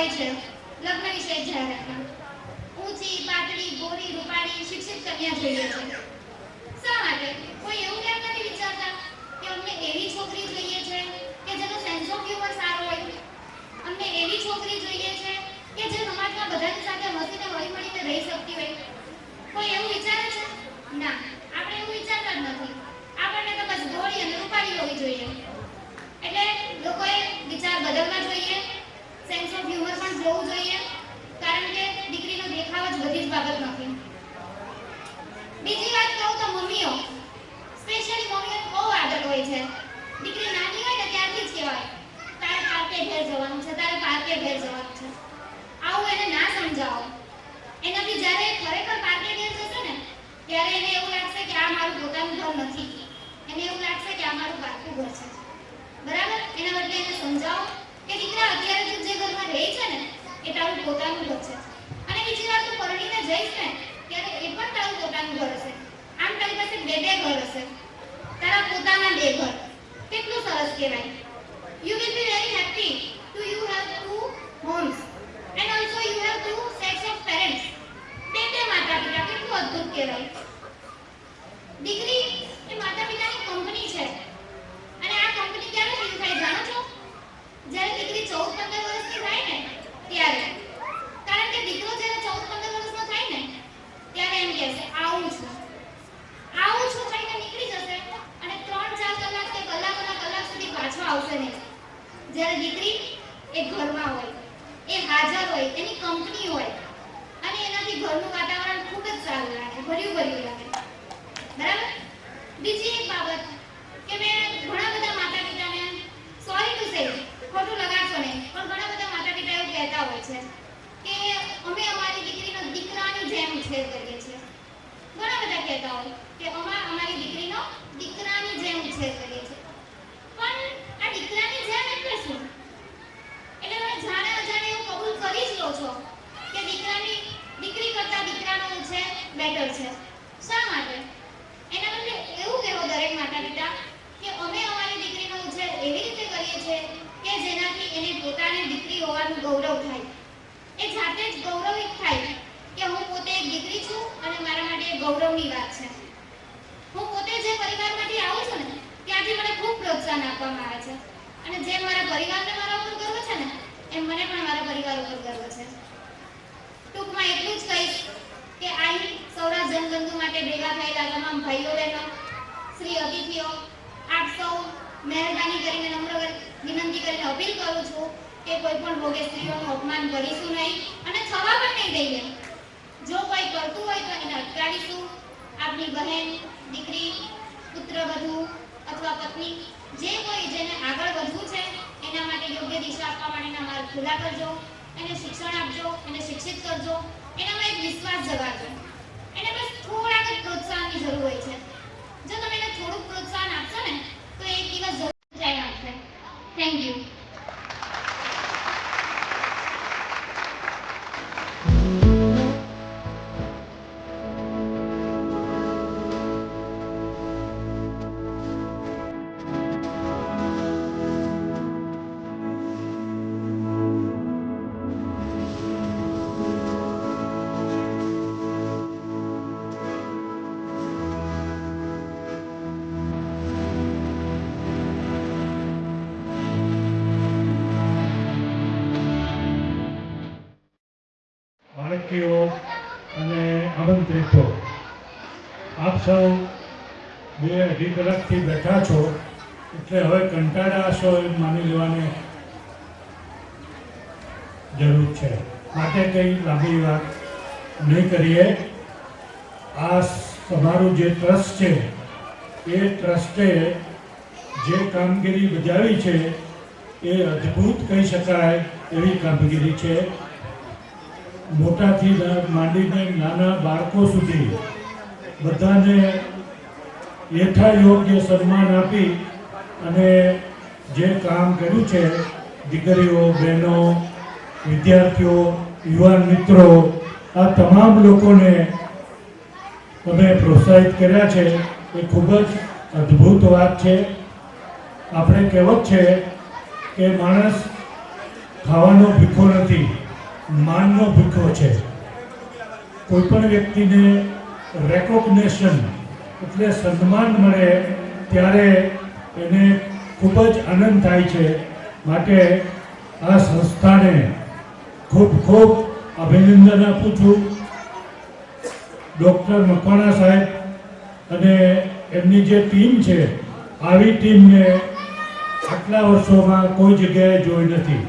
હોય છે લગ્ન વિશે જાહેરાતમાં ઊંચી પાતળી ગોરી રૂપાળી શિક્ષિત કન્યા જોઈએ છે. શા માટે? કોઈ એવું કેમ નથી વિચારતા કે અમને એવી છોકરી જોઈએ છે કે જેનો સેન્સ ઓફ હ્યુમર સારો હોય, અમને એવી છોકરી જોઈએ છે કે જે સમાજમાં બધાની સાથે હસીને હળીમળીને રહી શકતી હોય? કોઈ એવું વિચારે છે? ના, આપણે એવું વિચારતા જ નથી. આપણને તો બસ ગોળી અને રૂપાળી હોવી જોઈએ. એટલે લોકોએ વિચાર બદલવા જોઈએ, સેન્સ ઓફ હ્યુમર પણ જોવું જોઈએ, કારણ કે દીકરીનો દેખાવ જ બધી જ બાબત નથી. બીજી વાત કહું તો મમ્મીઓ, સ્પેશિયલી મમ્મીઓ બહુ આદત હોય છે. દીકરી નાની હોય ને ત્યારથી જ કહેવાય તારે પાર્કે ઘેર જવાનું છે, તારે પાર્કે ઘેર જવાનું છે. આવું એને ના સમજાવો. એનાથી જ્યારે ખરેખર પાર્કે ઘેર જશે ને ત્યારે એને એવું લાગશે કે આ મારું પોતાનું ઘર નથી. એને એવું લાગશે કે આ મારું પાર્કું ઘર છે. બરાબર? એના બદલે એને સમજાવો કે દીકરા અત્યારે તું જે ઘરમાં રહે છે ને એ તારું પોતાનું ઘર છે. અને બીજી વાત, તું પરણીને જઈશ ને ત્યારે એ પણ તારું પોતાનું ઘર હશે. આમ તારી પાસે બે ઘર હશે, તારા પોતાના બે ઘર. કેટલું સરસ કહેવાય. You will be very happy to you have two homes and also you have two sets of parents. બે માતા પિતા, કેટલું અદ્ભુત કહેવાય. દીકરી એ માતા પિતાની કંપની છે. અને આ કંપની ક્યારે ફીલ થાય જાણો છો? જ્યારે દીકરી 14-15 વર્ષની થાય ને ત્યારે. કારણ કે દીકરો જ્યારે 14-15 વર્ષનો થાય ને ત્યારે એમ કહેશે આવું છું કહીને નીકળી જશે અને 3-4 કલાક કે કલાક સુધી પાછો આવશે નહીં. જ્યારે દીકરી એ ઘરમાં હોય, એ હાજર હોય, એની કંપની હોય અને એનાથી ઘરનું વાતાવરણ ખૂબ જ સારું લાગે, ભર્યું લાગે. બરાબર? બીજી એક બાબત કે મેં ઘણા બધા માતા પિતાને, સોરી ટુ સે, ખોટું લગાડશો નહીં, પણ ઘણા બધા માતા પિતા એવું કહેતા હોય છે કે અમે અમારી દીકરીનો દીકરાની જેમ ઉછેર કરીએ છીએ. ઘણા બધા કહેતા હોય કે અમારી દીકરીનો દીકરાની જેમ ઉછેર કરીએ છીએ. પણ આ દીકરાની જેમ એટલે શું? એટલે તમે જાણે અજાણે એવું કબૂલ કરી જ લો છો કે દીકરી કરતા દીકરાનો ઉછેર બેટર છે. શા માટે? એના બદલે એવું કહેવો દરેક માતા પિતા કે અમે અમારી દીકરીનો ઉછેર એવી રીતે કરીએ છીએ કે જેનાથી એને પોતાને દીકરી હોવાનું ગૌરવ થાય. એ જાતે જ ગૌરવિત થાય કે હું પોતે એક દીકરી છું અને મારા માટે એ ગૌરવની વાત છે. હું પોતે જે પરિવારમાંથી આવું છું ને ત્યાંથી મને ખૂબ પ્રોત્સાહન આપવામાં આવે છે. અને જેમ મારા પરિવારને મારા ઉપર ગર્વ છે ને એમ મને પણ મારા પરિવાર ઉપર ગર્વ છે. ટૂંકમાં એટલું જ કહીશ કે અહીં સૌરાષ્ટ્ર જનબંધુ માટે ભેગા થયેલા તમામ ભાઈઓ બહેનો, શ્રી અતિથિઓ, આપ સૌ મહેરબાની કરીને નમ્ર વિનંતી કરીને અપીલ કરું છું કે કોઈ પણ ભોગે સ્ત્રીઓનું અપમાન કરીશું નહીં અને થવા પણ નહીં દઈએ. જો કોઈ કરતું હોય તો એને અટકાવીશું. આપની બહેન, દીકરી, પુત્રવધુ અથવા પત્ની જે કોઈ જેને આગળ વધવું છે એના માટે યોગ્ય દિશા આપવા માટેના માર્ગ ખુલ્લા કરજો, એને શિક્ષણ આપજો, એને શિક્ષિત કરજો, એનામાં એક વિશ્વાસ જગાડજો. એને બસ થોડાક જ પ્રોત્સાહનની જરૂર હોય છે. જો તમે એને થોડુંક પ્રોત્સાહન આપશો ને તો એક દિવસ જરૂર જાય આવશે. Thank you. બાળકીઓ અને આમંત્રિતો, આપ સૌ 2-2.5 કલાકથી બેઠા છો એટલે હવે કંટાળા હશો એમ માની લેવાની જરૂર છે. માટે કંઈ લાંબી વાત નહીં કરીએ. આ તમારું જે ટ્રસ્ટ છે એ ટ્રસ્ટે જે કામગીરી બજાવી છે એ અદ્ભુત કહી શકાય એવી કામગીરી છે. મોટાથી માંડીને નાના બાળકો સુધી બધાને યથાયોગ્ય સન્માન આપી અને જે કામ કર્યું છે, દીકરીઓ, બહેનો, વિદ્યાર્થીઓ, યુવાન મિત્રો, આ તમામ લોકોને તમે પ્રોત્સાહિત કર્યા છે એ ખૂબ જ અદ્ભુત વાત છે. આપણે કહેવત છે કે માણસ ખાવાનો ભીખો નથી, માનનો ભીખો છે. કોઈ પણ વ્યક્તિને રેકોગ્નેશન એટલે સન્માન મળે ત્યારે એને ખૂબ જ આનંદ થાય છે. માટે આ સંસ્થાને ખૂબ ખૂબ અભિનંદન આપું છું. ડૉક્ટર મકવાણા સાહેબ અને એમની જે ટીમ છે, આવી ટીમને આટલા વર્ષોમાં કોઈ જગ્યાએ જોઈ નથી.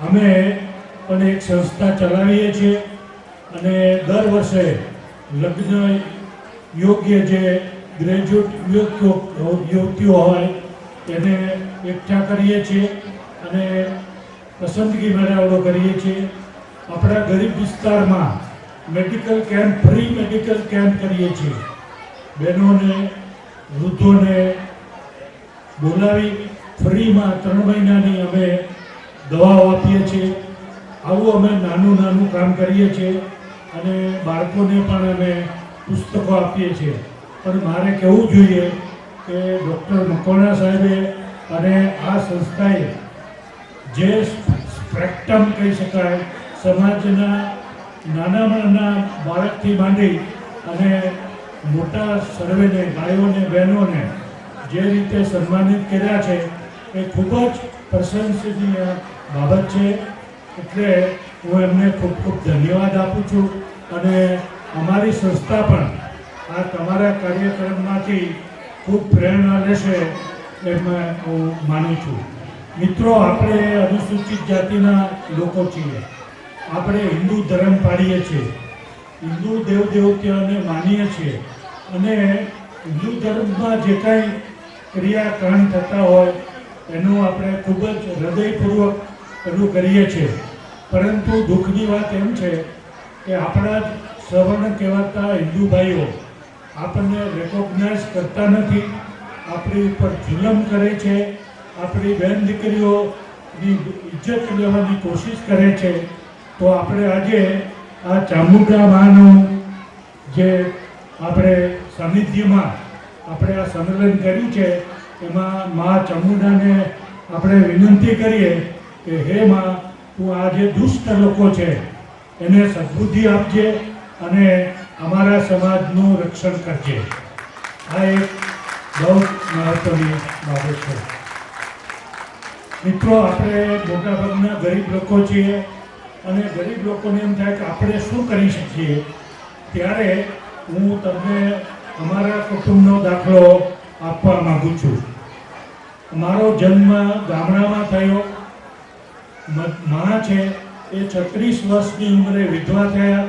અમે પણ એક સંસ્થા ચલાવીએ છીએ અને દર વર્ષે લગ્ન યોગ્ય જે ગ્રેજ્યુએટ યુવતીઓ હોય એને એકઠા કરીએ છીએ અને પસંદગી મેળાવડો કરીએ છીએ. આપણા ગરીબ વિસ્તારમાં medical camp, free medical camp કરીએ છીએ. બહેનોને, વૃદ્ધોને બોલાવી ફ્રીમાં 3 મહિનાની અમે દવાઓ આપીએ છીએ. આવું અમે નાનું નાનું કામ કરીએ છીએ અને બાળકોને પણ અમે પુસ્તકો આપીએ છીએ. પણ મારે કહેવું જોઈએ કે ડૉક્ટર મકવાણા સાહેબે અને આ સંસ્થાએ જે સ્પેક્ટ્રમ કહી શકાય, સમાજના નાના બાળકથી માંડી અને મોટા સર્વેને, ભાઈઓને, બહેનોને જે રીતે સન્માનિત કર્યા છે એ ખૂબ જ પ્રશંસનીય બાબત છે. એટલે હું એમને ખૂબ ખૂબ ધન્યવાદ આપું છું અને અમારી સંસ્થા પણ આ તમારા કાર્યક્રમમાંથી ખૂબ પ્રેરણા લેશે એમ હું માનું છું. મિત્રો, આપણે અનુસૂચિત જાતિના લોકો છીએ. આપણે હિન્દુ ધર્મ પાળીએ છીએ, હિન્દુ દેવદેવતાઓને માનીએ છીએ અને હિન્દુ ધર્મમાં જે કાંઈ ક્રિયાકાંડ થતા હોય એનું આપણે ખૂબ જ હૃદયપૂર્વક પેલું કરીએ છીએ. પરંતુ દુઃખની વાત એમ છે કે આપણા જ સવર્ણ કહેવાતા હિન્દુ ભાઈઓ આપણને રેકોગ્નાઇઝ કરતા નથી, આપણી ઉપર જુલમ કરે છે, આપણી બહેન દીકરીઓની ઇજ્જત લેવાની કોશિશ કરે છે. તો આપણે આજે આ ચામુંડા માનું જે આપણે સાનિધ્યમાં આપણે આ સંમેલન કર્યું છે એમાં મા ચામુંડાને આપણે વિનંતી કરીએ કે હે મા, તું આ જે દુષ્ટ લોકો છે એને સદબુદ્ધિ આપજે અને અમારા સમાજનું રક્ષણ કરજે. આ એક બહુ મહત્વની બાબત છે. મિત્રો, આપણે મોટાભાગના ગરીબ લોકો છીએ અને ગરીબ લોકોને એમ થાય કે આપણે શું કરી શકીએ. ત્યારે હું તમને અમારા કુટુંબનો દાખલો આપવા માગું છું. મારો જન્મ ગામડામાં થયો. મા છે એ 36 વર્ષની ઉંમરે વિધવા થયા.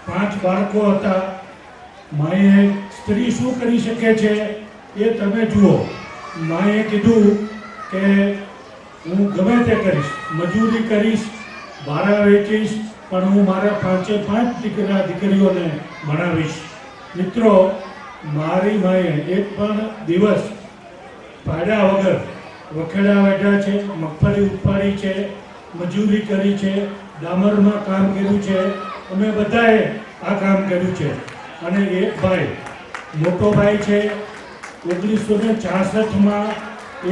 5 બાળકો હતા. માએ સ્ત્રી શું કરી શકે છે એ તમે જુઓ. માએ કીધું કે હું ગમે તે કરીશ, મજૂરી કરીશ, ભાડા વેચીશ, પણ હું મારા 5 દીકરીઓને ભણાવીશ. મિત્રો, મારી માએ એક પણ દિવસ ભાડા વગર વખેડા વાઢ્યા છે, મગફળી ઉપાડી છે, મજૂરી કરી છે, ડામરમાં કામ કર્યું છે. અમે બધાએ આ કામ કર્યું છે. અને એક ભાઈ, મોટો ભાઈ છે, 1966માં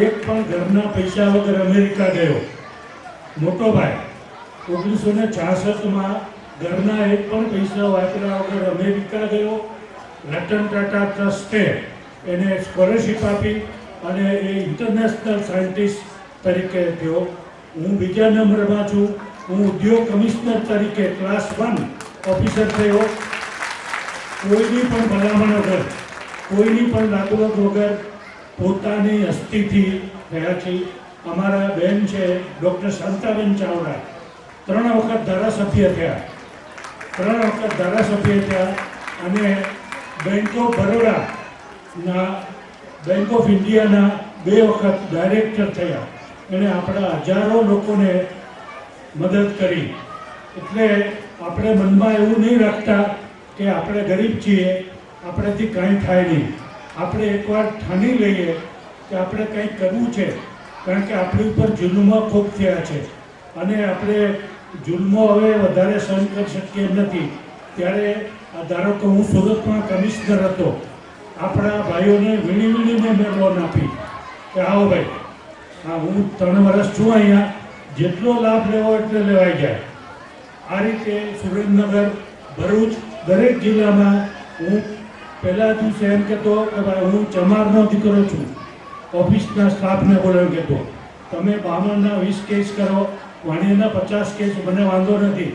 એક પણ ઘરના પૈસા વગર અમેરિકા ગયો. મોટો ભાઈ 1966માં ઘરના એક પણ પૈસા વાપર્યા વગર અમેરિકા ગયો. રતન ટાટા ટ્રસ્ટે એને સ્કોલરશિપ આપી અને એ ઇન્ટરનેશનલ સાયન્ટિસ્ટ તરીકે થયો. હું બીજા નંબરમાં છું. હું ઉદ્યોગ કમિશનર તરીકે ક્લાસ 1 ઓફિસર થયો. કોઈની પણ ભલામણ વગર, કોઈની પણ લાગવગ વગર પોતાની હસ્તીથી થયા છે. અમારા બહેન છે ડૉક્ટર શાંતાબેન ચાવડા, 3 વખત ધારાસભ્ય થયા અને બેંક ઓફ બરોડાના, બેંક ઓફ ઇન્ડિયાના 2 વખત ડાયરેક્ટર થયા. એણે આપણા હજારો લોકોને મદદ કરી. એટલે આપણે મનમાં એવું નહીં રાખતા કે આપણે ગરીબ છીએ, આપણેથી કાંઈ થાય નહીં. આપણે એકવાર ઠાની લઈએ કે આપણે કંઈક કરવું છે, કારણ કે આપણી ઉપર જુલ્મો ખૂબ થયા છે અને આપણે જુલ્મો હવે વધારે સહન કરી શકીએ નથી. ત્યારે ધારો કે હું સુરતમાં કમિશનર હતો, આપણા ભાઈઓને વીણીને મેં લોન આપી કે આવો ભાઈ, હા હું 3 વર્ષ છું અહીંયા, જેટલો લાભ લેવો એટલે લેવાઈ જાય. આ રીતે સુરેન્દ્રનગર, ભરૂચ દરેક જિલ્લામાં હું પહેલા દિવસે એમ કહેતો કે ભાઈ હું ચમારનો દીકરો છું, ઓફિસના સ્ટાફને બોલાવી કહેતો તમે બામણના 20 કેસ કરો, વાણિયાના 50 કેસ, મને વાંધો નથી.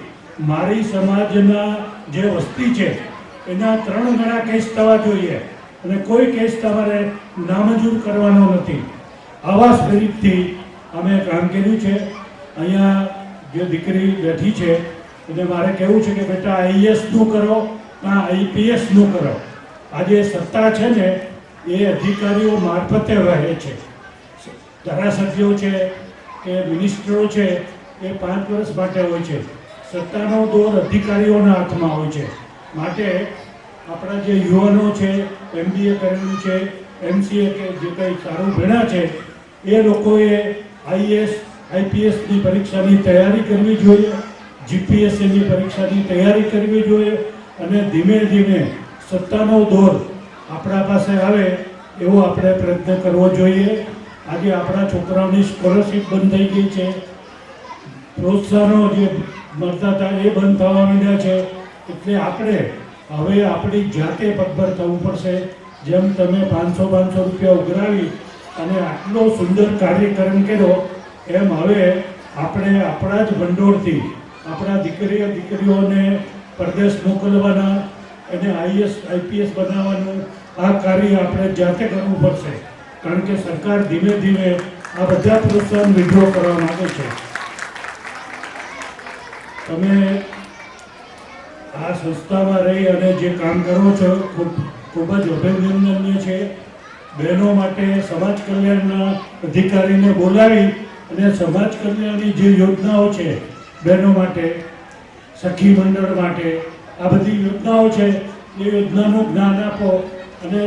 મારી સમાજના જે વસ્તી છે એના 3 ગણા કેસ થવા જોઈએ અને કોઈ કેસ તમારે નામંજૂર કરવાનો નથી. આવા સ્પિરિટથી અમે કામ કર્યું છે. અહીંયા જે દીકરી બેઠી છે એને મારે કહેવું છે કે બેટા આઈએસનું કરો કાં આઈપીએસનું કરો. આજે સત્તા છે ને એ અધિકારીઓ મારફતે વહે છે. ધારાસભ્યો છે કે મિનિસ્ટરો છે એ 5 વર્ષ માટે હોય છે. સત્તાનો દોર અધિકારીઓના હાથમાં હોય છે. માટે આપણા જે યુવાનો છે, MBA કરેલું છે, MCA કે જે કંઈ સારું ભણ્યા છે એ લોકોએ IAS IPSની પરીક્ષાની તૈયારી કરવી જોઈએ, GPSCની પરીક્ષાની તૈયારી કરવી જોઈએ અને ધીમે ધીમે સત્તાનો દોર આપણા પાસે આવે એવો આપણે પ્રયત્ન કરવો જોઈએ. આજે આપણા છોકરાઓની સ્કોલરશીપ બંધ થઈ ગઈ છે, પ્રોત્સાહનો જે મળતા હતા એ બંધ થવા માંડ્યા છે. એટલે આપણે હવે આપણી જાતે પગભર થવું પડશે. જેમ તમે 500 રૂપિયા ઉઘરાવી અને આટલો સુંદર કાર્યક્રમ કર્યો એમ હવે આપણે આપણા જ ભંડોળથી આપણા દીકરીઓને પરદેશ મોકલવાના અને IAS IPS બનાવવાનું આ કાર્ય આપણે જાતે કરવું પડશે. કારણ કે સરકાર ધીમે ધીમે આ બધા પ્રોત્સાહન વિડ્રો કરવા માંગે છે. તમે આ સંસ્થામાં રહી અને જે કામ કરો છો ખૂબ જ અભિનંદનીય છે. બહેનો માટે સમાજ કલ્યાણના અધિકારીને બોલાવી અને સમાજ કલ્યાણની જે યોજનાઓ છે બહેનો માટે, સખી મંડળ માટે, આ બધી યોજનાઓ છે એ યોજનાનું જ્ઞાન આપો. અને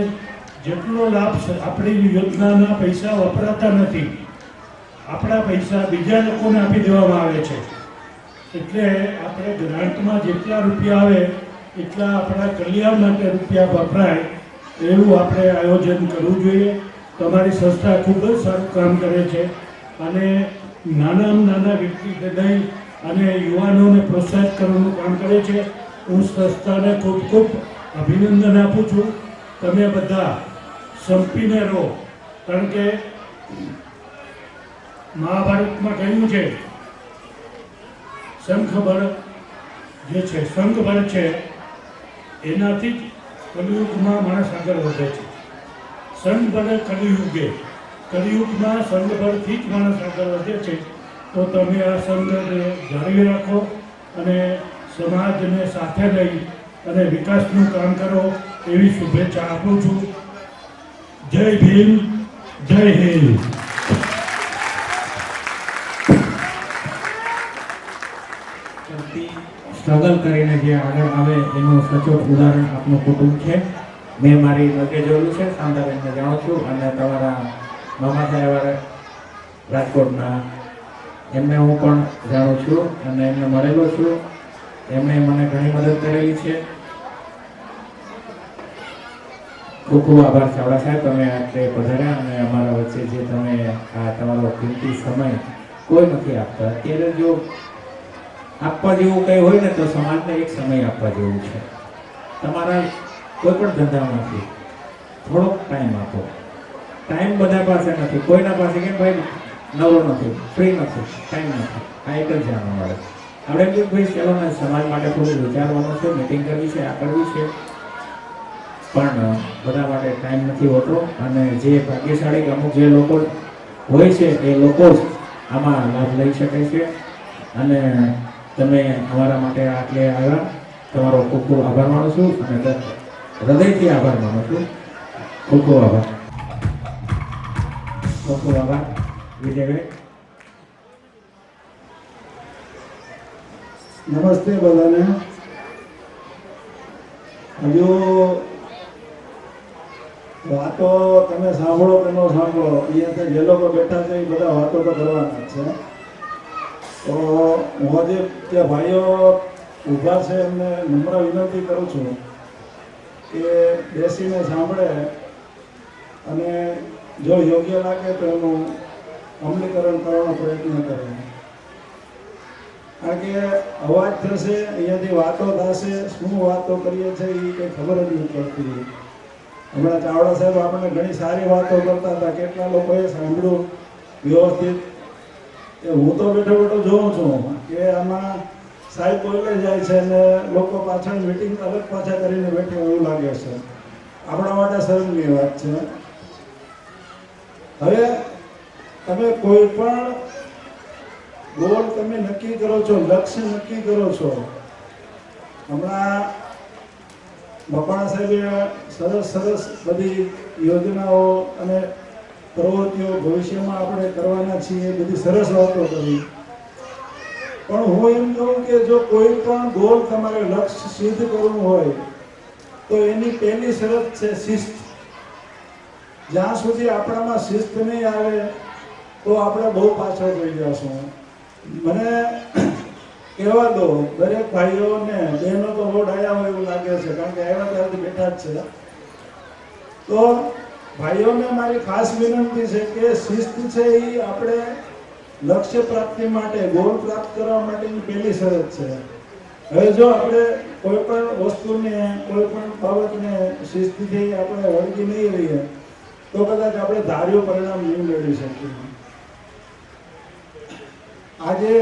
જેટલો લાભ આપણી યોજનાના પૈસા વપરાતા નથી, આપણા પૈસા બીજા લોકોને આપી દેવામાં આવે છે. એટલે આપણે ગ્રાન્ટમાં જેટલા રૂપિયા આવે એટલા આપણા કલ્યાણ માટે રૂપિયા વપરાય એવું આપણે આયોજન કરવું જોઈએ. તમારી સંસ્થા ખૂબ જ સારું કામ કરે છે અને નાનામાં નાના વ્યક્તિ લઈ અને યુવાનોને પ્રોત્સાહિત કરવાનું કામ કરે છે. હું સંસ્થાને ખૂબ ખૂબ અભિનંદન આપું છું. તમે બધા સંપીને રહો. કારણ કે મહાભારતમાં કહ્યું છે શંખબળ જે છે, શંખબળ છે એનાથી જ કલિયુગમાં માણસ આગળ વધે છે. સંઘબળ કલિયુગે, કલિયુગમાં સંઘબળથી જ માણસ આગળ વધે છે. તો તમે આ સંઘને જાળવી રાખો અને સમાજને સાથે લઈ અને વિકાસનું કામ કરો એવી શુભેચ્છા આપું છું. જય ભીમ, જય હિન્દ. સ્ટ્રગલ કરીને જે આગળ આવે એનું સચોટ ઉદાહરણ આપનું કુટુંબ છે. મેં મારી નજરે જોયું છે, શાંતાબેનને જાણું છું અને તમારા મામા સાહેબ રાજકોટના એમને હું પણ જાણું છું અને એમને મળેલો છું. એમણે મને ઘણી મદદ કરેલી છે. ખૂબ ખૂબ આભાર ચાવડા સાહેબ, તમે આટલે પધાર્યા અને અમારા વચ્ચે જે તમે આ તમારો કિંમતી સમય કોઈ નથી આપતા. અત્યારે જો આપવા જેવું કંઈ હોય ને તો સમાજને એક સમય આપવા જેવું છે. તમારા કોઈ પણ ધંધામાંથી થોડોક ટાઈમ આપો. ટાઈમ બધા પાસે નથી, કોઈના પાસે કે ભાઈ નવરો નથી, ફ્રી નથી, ટાઈમ નથી. આ એક જ જાણવા મળે. આપણે એમ કે ભાઈ ચાલો ને સમાજ માટે થોડું વિચારવાનું છે, મિટિંગ કરવી છે, આ કરવી છે, પણ બધા માટે ટાઈમ નથી હોતો. અને જે ભાગ્યશાળી અમુક જે લોકો હોય છે એ લોકો જ આમાં લાભ લઈ શકે છે. અને તમે અમારા માટે આટલે આવ્યા, તમારો ખૂબ ખૂબ આભાર માનું છું અને હૃદયથી આભાર માનું છું. ખૂબ ખૂબ આભાર. ખૂબ ખૂબ આભાર વિજયભાઈ. નમસ્તે બધાને. હજુ વાતો તમે સાંભળો કે ન સાંભળો, અહીંયા જે લોકો બેઠા છે એ બધા વાતો તો કરવાના જ છે. તો હું જે ત્યાં ભાઈઓ ઊભા છે એમને નમ્ર વિનંતી કરું છું કે બેસીને સાંભળે અને જો યોગ્ય લાગે તો એનું અમલીકરણ કરવાનો પ્રયત્ન કરે. કારણ કે અવાજ થશે, અહીંયાથી વાતો થશે, શું વાતો કરીએ છીએ એ કંઈ ખબર જ નથી પડતી. હમણાં ચાવડા સાહેબ આપણને ઘણી સારી વાતો કરતા હતા, કેટલા લોકોએ સાંભળ્યું વ્યવસ્થિત. એ હું તો બેઠો બેઠો જોઉં છું કે આમાં સાહેબ બોલે જાય છે અને લોકો પાછળ મીટિંગ અલગ પાછા કરીને બેઠે એવું લાગે છે. આપણા માટે શરમની વાત છે. હવે તમે કોઈ પણ ગોલ તમે નક્કી કરો છો, લક્ષ્ય નક્કી કરો છો. હમણાં મકવાણા સાહેબે સરસ બધી યોજનાઓ અને પ્રવૃત્તિઓ ભવિષ્યમાં આપણે કરવાના છીએ, બધી સરસ વાતો કરી. પણ હું એમ કહું કે જો કોઈ પણ ગોલ તમારે લક્ષ્ય સિદ્ધ કરવું હોય તો એની પહેલી શરત છે શિસ્ત. જ્યાં સુધી આપણામાં શિસ્ત નહીં આવે તો આપણે બહુ પાછળ થઈ જશું. મને કહેવા દો, દરેક ભાઈઓને બહેનો તો બહુ ડાયા હોય એવું લાગે છે, કારણ કે આવ્યા ત્યારથી બેઠા જ છે. તો ભાઈઓને મારી ખાસ વિનંતી છે કે શિસ્ત છે એ આપણે લક્ષ્ય પ્રાપ્તિ માટે, ગોલ પ્રાપ્ત કરવા માટેની પહેલી શરત છે. હવે જો આપણે કોઈ પણ વસ્તુને, કોઈ પણ બાબતને શિસ્તથી આપણે વળગી નહીં રહીએ તો કદાચ આપણે ધાર્યું પરિણામ નહીં મેળવી શકીએ. આજે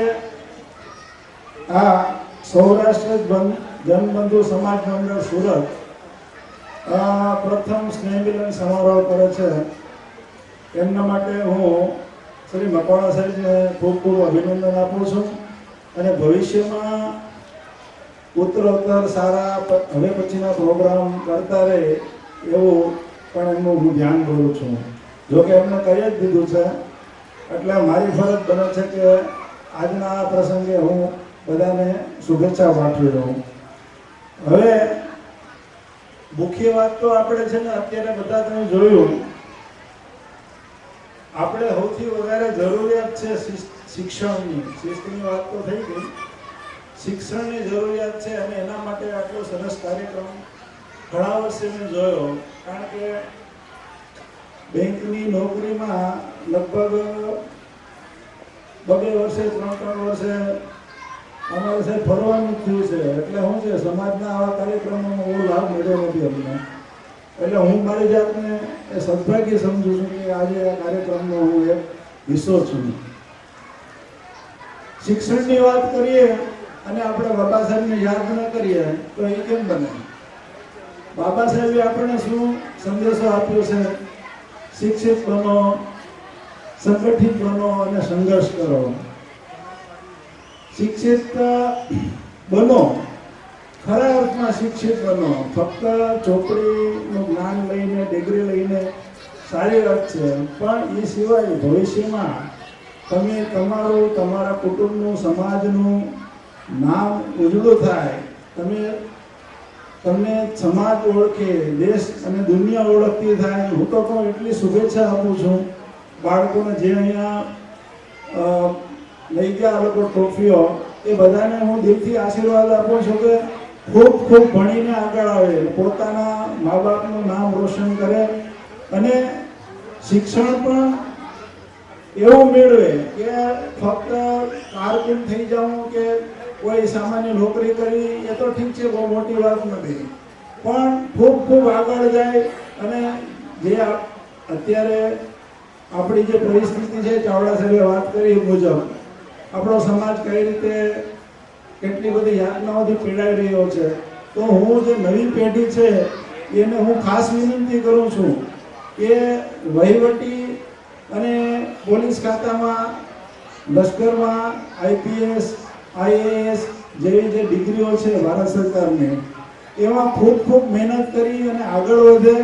આ સૌરાષ્ટ્ર જનબંધુ સમાજ મંડળ સુરત પ્રથમ સ્નેહ મિલન સમારોહ કરે છે. એમના માટે હું શ્રી મકવાણા સાહેબને ખૂબ ખૂબ અભિનંદન આપું છું અને ભવિષ્યમાં ઉત્તરોત્તર સારા હવે પછીના પ્રોગ્રામ કરતા રહે એવું પણ એમનું હું ધ્યાન દોરું છું. જોકે એમને કહી જ દીધું છે, એટલે મારી ફરજ બને છે કે આજના આ પ્રસંગે હું બધાને શુભેચ્છા પાઠવી દઉં. હવે મુખ્ય વાત તો આપણે છે ને, અત્યારે બધા તમે જોયું, આપણે સૌથી વધારે જરૂરિયાત છે શિક્ષણની. શિસ્તની વાત તો થઈ ગઈ, શિક્ષણની જરૂરિયાત છે અને એના માટે આટલો સરસ કાર્યક્રમ ઘણા વર્ષે મેં જોયો. કારણ કે બેંકની નોકરીમાં લગભગ 2 વર્ષે 3 વર્ષે અમારે સાહેબ ફરવાનું જ થયું છે. એટલે શું છે, સમાજના આવા કાર્યક્રમોનો બહુ લાભ મળ્યો નથી અમને. એટલે હું મારી જાતને એ સદભાગ્ય સમજુ છું કે આજે આ કાર્યક્રમનો હું એક હિસ્સો છું. શિક્ષણની વાત કરીએ અને આપણે બાબા સાહેબને યાદ ન કરીએ તો એ કેમ બને? બાબા સાહેબે આપણને શું સંદેશો આપ્યો છે? શિક્ષિત બનો, સંગઠિત બનો અને સંઘર્ષ કરો. શિક્ષિત બનો, ખરા અર્થમાં શિક્ષિત બનો. ફક્ત ચોપડીનું જ્ઞાન લઈને, ડિગ્રી લઈને સારી વાત છે, પણ એ સિવાય ભવિષ્યમાં તમે તમારું, તમારા કુટુંબનું, સમાજનું નામ ઉજળું થાય, તમને સમાજ ઓળખે, દેશ અને દુનિયા ઓળખતી થાય. હું તો કહું એટલી શુભેચ્છા આપું છું બાળકોને જે અહીંયા લઈ ગયા લોકો ટ્રોફીઓ, એ બધાને હું દિલથી આશીર્વાદ આપું છું કે ખૂબ ખૂબ ભણીને આગળ આવે, પોતાના મા બાપનું નામ રોશન કરે અને શિક્ષણ પણ એવું મેળવે કે ફક્ત કારકુન થઈ જાઉં કે કોઈ સામાન્ય નોકરી કરી એ તો ઠીક છે, બહુ મોટી વાત નથી, પણ ખૂબ ખૂબ આગળ જાય. અને જે અત્યારે આપણી જે પરિસ્થિતિ છે, ચાવડા સાહેબે વાત કરી એ મુજબ આપણો સમાજ કઈ રીતે કેટલી બધી યાતનાઓથી પીડાઈ રહ્યો છે, તો હું જે નવી પેઢી છે એને હું ખાસ વિનંતી કરું છું કે વહીવટી અને પોલીસ ખાતામાં, લશ્કરમાં, IPS, IAS જેવી જે ડિગ્રીઓ છે ભારત સરકારની, એમાં ખૂબ ખૂબ મહેનત કરી અને આગળ વધે.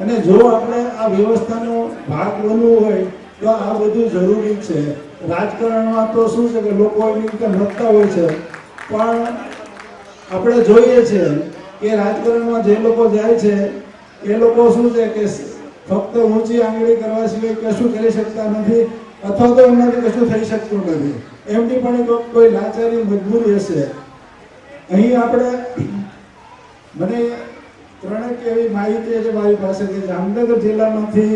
અને જો આપણે આ વ્યવસ્થાનો ભાગ બનવું હોય તો આ બધું જરૂરી છે. રાજકારણમાં તો શું છે કે લોકો એની રીતે લખતા હોય છે, પણ આપણે જોઈએ છે કે રાજકારણમાં જે લોકો જાય છે એ લોકો શું છે કે ફક્ત ઊંચી આંગળી કરવા સિવાય કશું કરી શકતા નથી, અથવા તો એમનાથી કશું થઈ શકતું નથી. એમની પણ કોઈ લાચારી, મજબૂરી હશે. અહીં આપણે, મને 3 એવી માહિતી છે મારી પાસે કે જામનગર જિલ્લામાંથી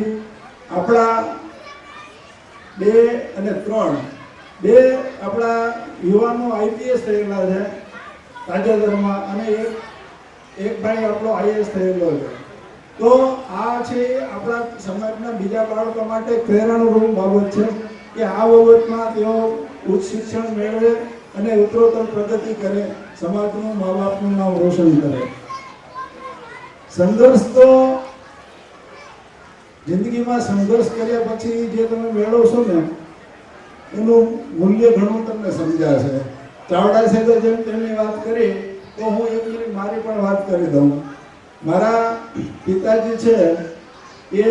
આપણા 2 અને 3 બે આપણા યુવાનો આઈપીએસ થયેલા છે તાજેતરમાં, અને એક ભાઈ આપણો આઈએએસ થયેલો છે. તો આ છે આપણા સમાજના બીજા બાળકો માટે પ્રેરણારૂપ બાબત છે કે આ બાબતમાં તેઓ ઉચ્ચ શિક્ષણ મેળવે અને ઉત્તરોત્તર પ્રગતિ કરે, સમાજનું, મા બાપનું નામ રોશન કરે. સંઘર્ષ તો જિંદગીમાં સંઘર્ષ કર્યા પછી જે તમે મેળવશો ને એનું મૂલ્ય ઘણું તમને સમજાશે. ચાવડા સાહેબે જેમ તેમની વાત કરી તો હું એક મિનિટ મારી પણ વાત કરી દઉં. મારા પિતાજી છે એ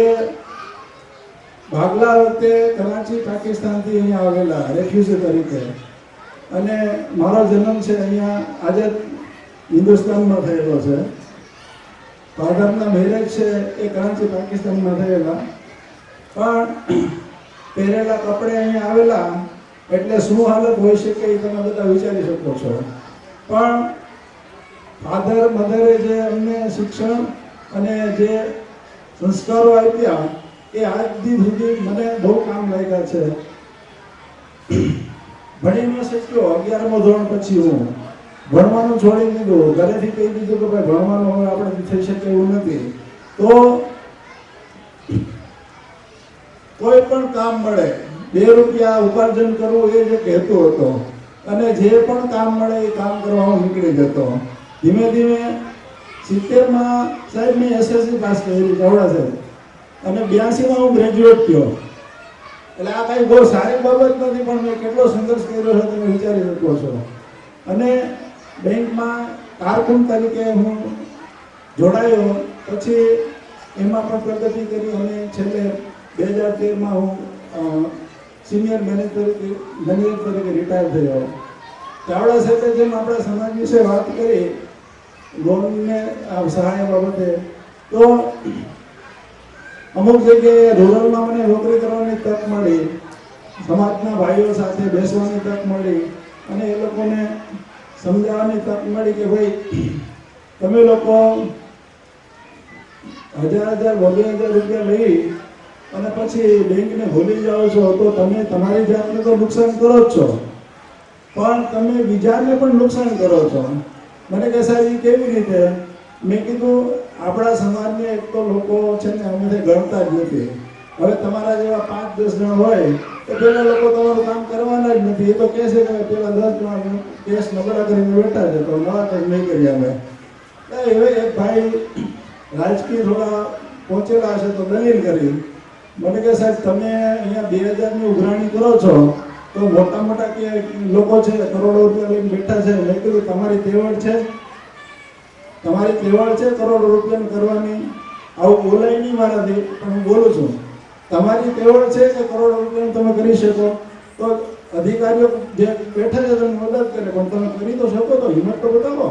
ભાગલા વખતે કરાચી પાકિસ્તાનથી અહીંયા આવેલા રેફ્યુજી તરીકે, અને મારો જન્મ છે અહીંયા આઝાદ હિન્દુસ્તાનમાં થયેલો છે. ફાધરના મેરેજ છે એ કરાચી પાકિસ્તાનમાં થયેલા, પણ પહેરેલા કપડે અહીંયા આવેલા એટલે શું હાલત હોઈ શકે એ તમે બધા વિચારી શકો છો. પણ ફાધર મધરે જે અમને શિક્ષણ અને જે સંસ્કારો આપ્યા એ આજ સુધી મને બહુ કામ લાગ્યા છે. ભણી ન શક્યો 11મા ધોરણ પછી હું ભણવાનું છોડી દીધું, ઘરેથી કહી દીધું કે ભાઈ ભણવાનું હવે આપણે થઈ શકે એવું નથી. તો કોઈ પણ કામ મળે, 2 રૂપિયા ઉપાર્જન કરવું એ જે કહેતો હતો, અને જે પણ કામ મળે એ કામ કરવા હું નીકળી જતો. ધીમે ધીમે 70માં સાહેબ મેં એસએસસી પાસ કરી, ચાવડા સાહેબ, અને 82માં હું ગ્રેજ્યુએટ થયો. એટલે આ કાંઈ બહુ સારી બાબત નથી, પણ મેં કેટલો સંઘર્ષ કર્યો છે તમે વિચારી શકો છો. અને બેંકમાં કારકુન તરીકે હું જોડાયો, પછી એમાં પણ પ્રગતિ કરી, અને છેલ્લે 2013માં હું સિનિયર મેનેજર તરીકે રિટાયર થયો. ચાવડા સાહેબે જેમ આપણા સમાજ વિશે વાત કરી, લોનને સહાય બાબતે, તો અમુક જગ્યાએ રૂરલમાં મને નોકરી કરવાની તક મળી, સમાજના ભાઈઓ સાથે બેસવાની તક મળી, અને એ લોકોને સમજાવવાની તક મળી કે ભાઈ તમે લોકો 1000-2000 રૂપિયા લઈ અને પછી બેંકને ભૂલી જાઓ છો તો તમે તમારી જાતને તો નુકસાન કરો જ છો, પણ તમે બીજાને પણ નુકસાન કરો છો. મને કહે સાહેબ એ કેવી રીતે? મેં કીધું આપણા સમાજને એક તો લોકો છે ને અમે ગણતા જ નથી. હવે તમારા જેવા 5-10 જણ હોય તો પેલા લોકો તમારું કામ કરવાના જ નથી. એ તો કહે છે કે પેલા 10 જણ કેસ નબળા કરીને બેઠા છે તો નવા કંઈ નહીં કરી અમે. હવે એક ભાઈ રાજકીય થોડા પહોંચેલા હશે તો દલીલ કરી. મને કહે સાહેબ તમે અહીંયા 2000ની ઉઘરાણી કરો છો તો મોટા મોટા કે લોકો છે કરોડો રૂપિયા લઈને બેઠા છે. મેં કીધું તમારી તેવડ છે કરોડો રૂપિયાની કરવાની? આવું બોલાય નહીં મારાથી, પણ હું બોલું છું. તમારી તેવડ છે કે કરોડો રૂપિયાનું તમે કરી શકો? તો અધિકારીઓ જે બેઠા છે તમને મદદ કરે, પણ તમે કરી તો શકો, તો હિંમત તો બતાવો.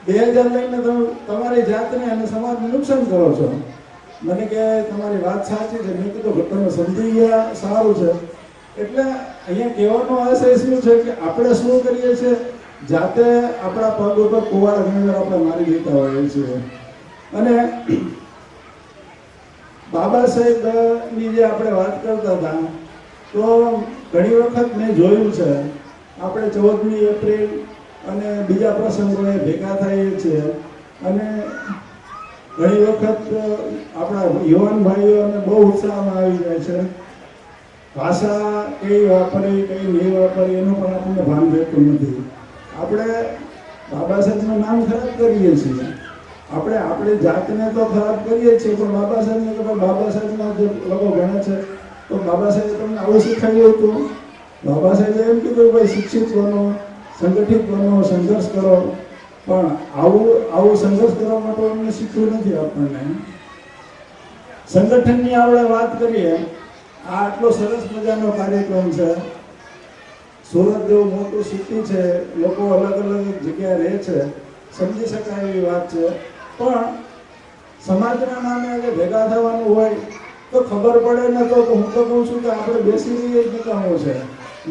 2000 લઈને તમે તમારી જાતને અને સમાજને નુકસાન કરો છો. મને કે તમારી વાત સાચી છે. મેં કીધું તમે સમજી ગયા, સારું છે. એટલે અહીંયા કહેવાનો આશય શું છે કે આપણે શું કરીએ છીએ, જાતે આપણા પગ ઉપર કુવાડા ઘણી વાર આપણે મારી લેતા હોઈએ છીએ. અને બાબા સાહેબની જે આપણે વાત કરતા હતા, તો ઘણી વખત મેં જોયું છે આપણે 14મી એપ્રિલ અને બીજા પ્રસંગોએ ભેગા થઈએ છીએ, અને ઘણી વખત આપણા યુવાન ભાઈઓને બહુ ઉત્સાહમાં આવી જાય છે. ભાષા કઈ વાપરી કઈ નહીં વાપરી એનું પણ આપણને ભાન રહેતું નથી. આપણે બાબા સાહેબનું નામ ખરાબ કરીએ છીએ, આપણે આપણી જાતને તો ખરાબ કરીએ છીએ, પણ બાબા સાહેબને તો બાબા સાહેબના જે લોકો ગણે છે તો બાબા સાહેબે તમને આવું શીખવાડ્યું હતું? બાબા સાહેબે એમ કીધું ભાઈ શિક્ષિત બનો, સંગઠિત બનો, સંઘર્ષ કરો, પણ આવું સંઘર્ષ કરવા માટે અમને શીખવું નથી આપણને. સંગઠનની આપણે વાત કરીએ, આ આટલો સરસ મજાનો કાર્યક્રમ છે. સુરત જેવું મોટું સિટી છે, લોકો અલગ અલગ જગ્યાએ રહે છે, સમજી શકાય એવી વાત છે, પણ સમાજના નામે આજે ભેગા થવાનું હોય તો ખબર પડે ને તો હું તો કહું છું કે આપણે બેસી રહીએ જ નીકળવું છે.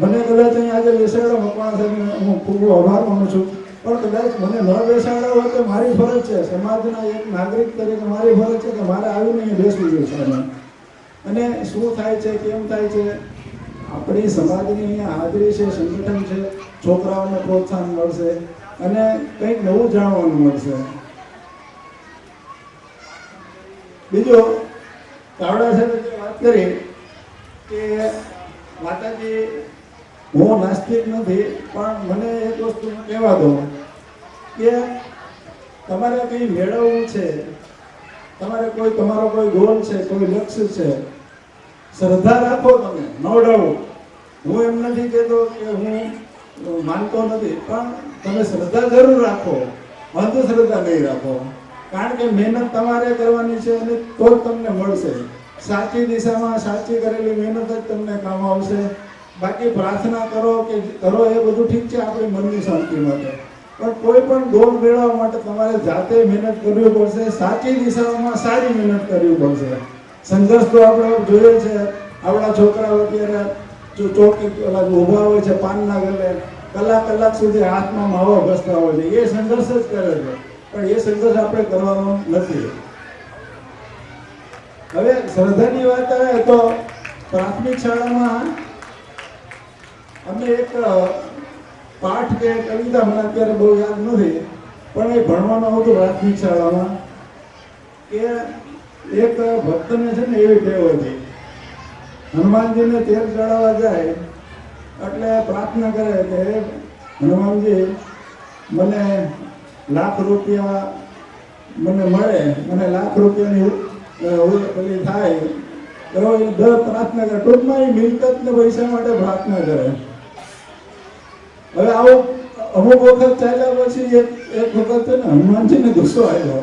મને કદાચ અહીંયા આજે બેસાડો મકવાણા સાહેબને હું ખૂબ આભાર માનું છું, પણ કદાચ મને ન બેસાડ્યા હોય તો મારી ફરજ છે, સમાજના એક નાગરિક તરીકે મારી ફરજ છે કે મારે આવીને અહીંયા બેસવું જોઈએ સાહેબ. અને શું થાય છે, કેમ થાય છે, આપણી સમાજની અહીંયા હાજરી છે, સંગઠન છે, છોકરાઓને પ્રોત્સાહન મળશે અને કંઈક નવું જાણવાનું મળશે. બીજો ચાવડા સાહેબે જે વાત કરી કે માતાજી હું નાસ્તિક નથી, પણ મને એક વસ્તુ કહેવા દો કે તમારે કંઈ મેળવવું છે, તમારે તમારો કોઈ ગોલ છે, કોઈ લક્ષ્ય છે, શ્રદ્ધા રાખો તમે, નો ડાઉટ. હું એમ નથી કહેતો કે હું માનતો નથી, પણ તમે શ્રદ્ધા જરૂર રાખો, અંધશ્રદ્ધા નહીં રાખો. કારણ કે મહેનત તમારે કરવાની છે અને તો જ તમને મળશે. સાચી દિશામાં સાચી કરેલી મહેનત જ તમને કામ આવશે. બાકી પ્રાર્થના કરો કે કરો એ બધું ઠીક છે આપણી મનની શાંતિ માટે, પણ કોઈ પણ ગોલ મેળવવા માટે તમારે જાતે મહેનત કરવી પડશે. સાચી દિશામાં સારી મહેનત કરવી પડશે. સંઘર્ષ તો આપણે જોઈએ છે. આપણા છોકરાઓ અત્યારે જો ચોકી ઊભા હોય છે પાનના ગલે, કલાક સુધી હાથમાં માવો ઘસતા હોય છે, એ સંઘર્ષ જ કરે છે, પણ એ સંઘર્ષ આપણે કરવાનો નથી. હવે શ્રદ્ધાની વાત આવે તો પ્રાથમિક શાળામાં અમે એક પાઠ કે કવિતા, મને અત્યારે બહુ યાદ નથી, પણ એ ભણવાનું હતું પ્રાથમિક શાળામાં કે એક ભક્તને છે ને એવી ટેવ હતી, હનુમાનજીને તેલ ચડાવવા જાય એટલે પ્રાર્થના કરે કે હનુમાનજી મને લાખ રૂપિયા મને મળે, મને લાખ રૂપિયાની પેલી થાય, તો એ દર પ્રાર્થના કરે. ટૂંકમાં એ મિલકત ને પૈસા માટે પ્રાર્થના કરે. હવે આવું અમુક વખત ચાલ્યા પછી એક વખત છે ને હનુમાનજીને ગુસ્સો આવ્યો.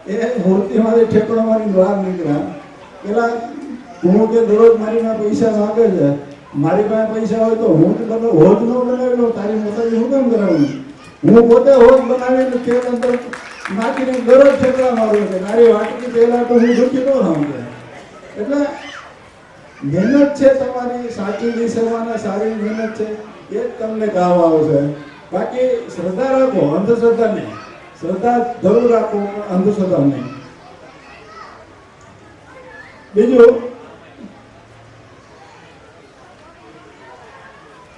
એ મૂર્તિમાંથી ઠેકડો મારી બહાર નીકળ્યા. પેલા હું કે દરરોજ મારી પૈસા માગે છે, મારી પાસે પૈસા હોય તો હું જ હોજ ન બનાવી લઉં, તારી માતાજી હું કેમ કરાવું? હું પોતે હોજ બનાવીને તેલ અંદર નાખીને દરરોજ ઠેકડા મારું છે, મારી વાટકી પહેલા તો હું દુઃખી ન થાઉં. એટલે મહેનત છે તમારી, સાચી દિશામાં સારી મહેનત છે, એ જ તમને કામ આવશે. બાકી શ્રદ્ધા રાખો, અંધશ્રદ્ધા નહીં. શ્રદ્ધા જરૂર રાખો, પણ અંધશ્રદ્ધા નહીં. બીજું,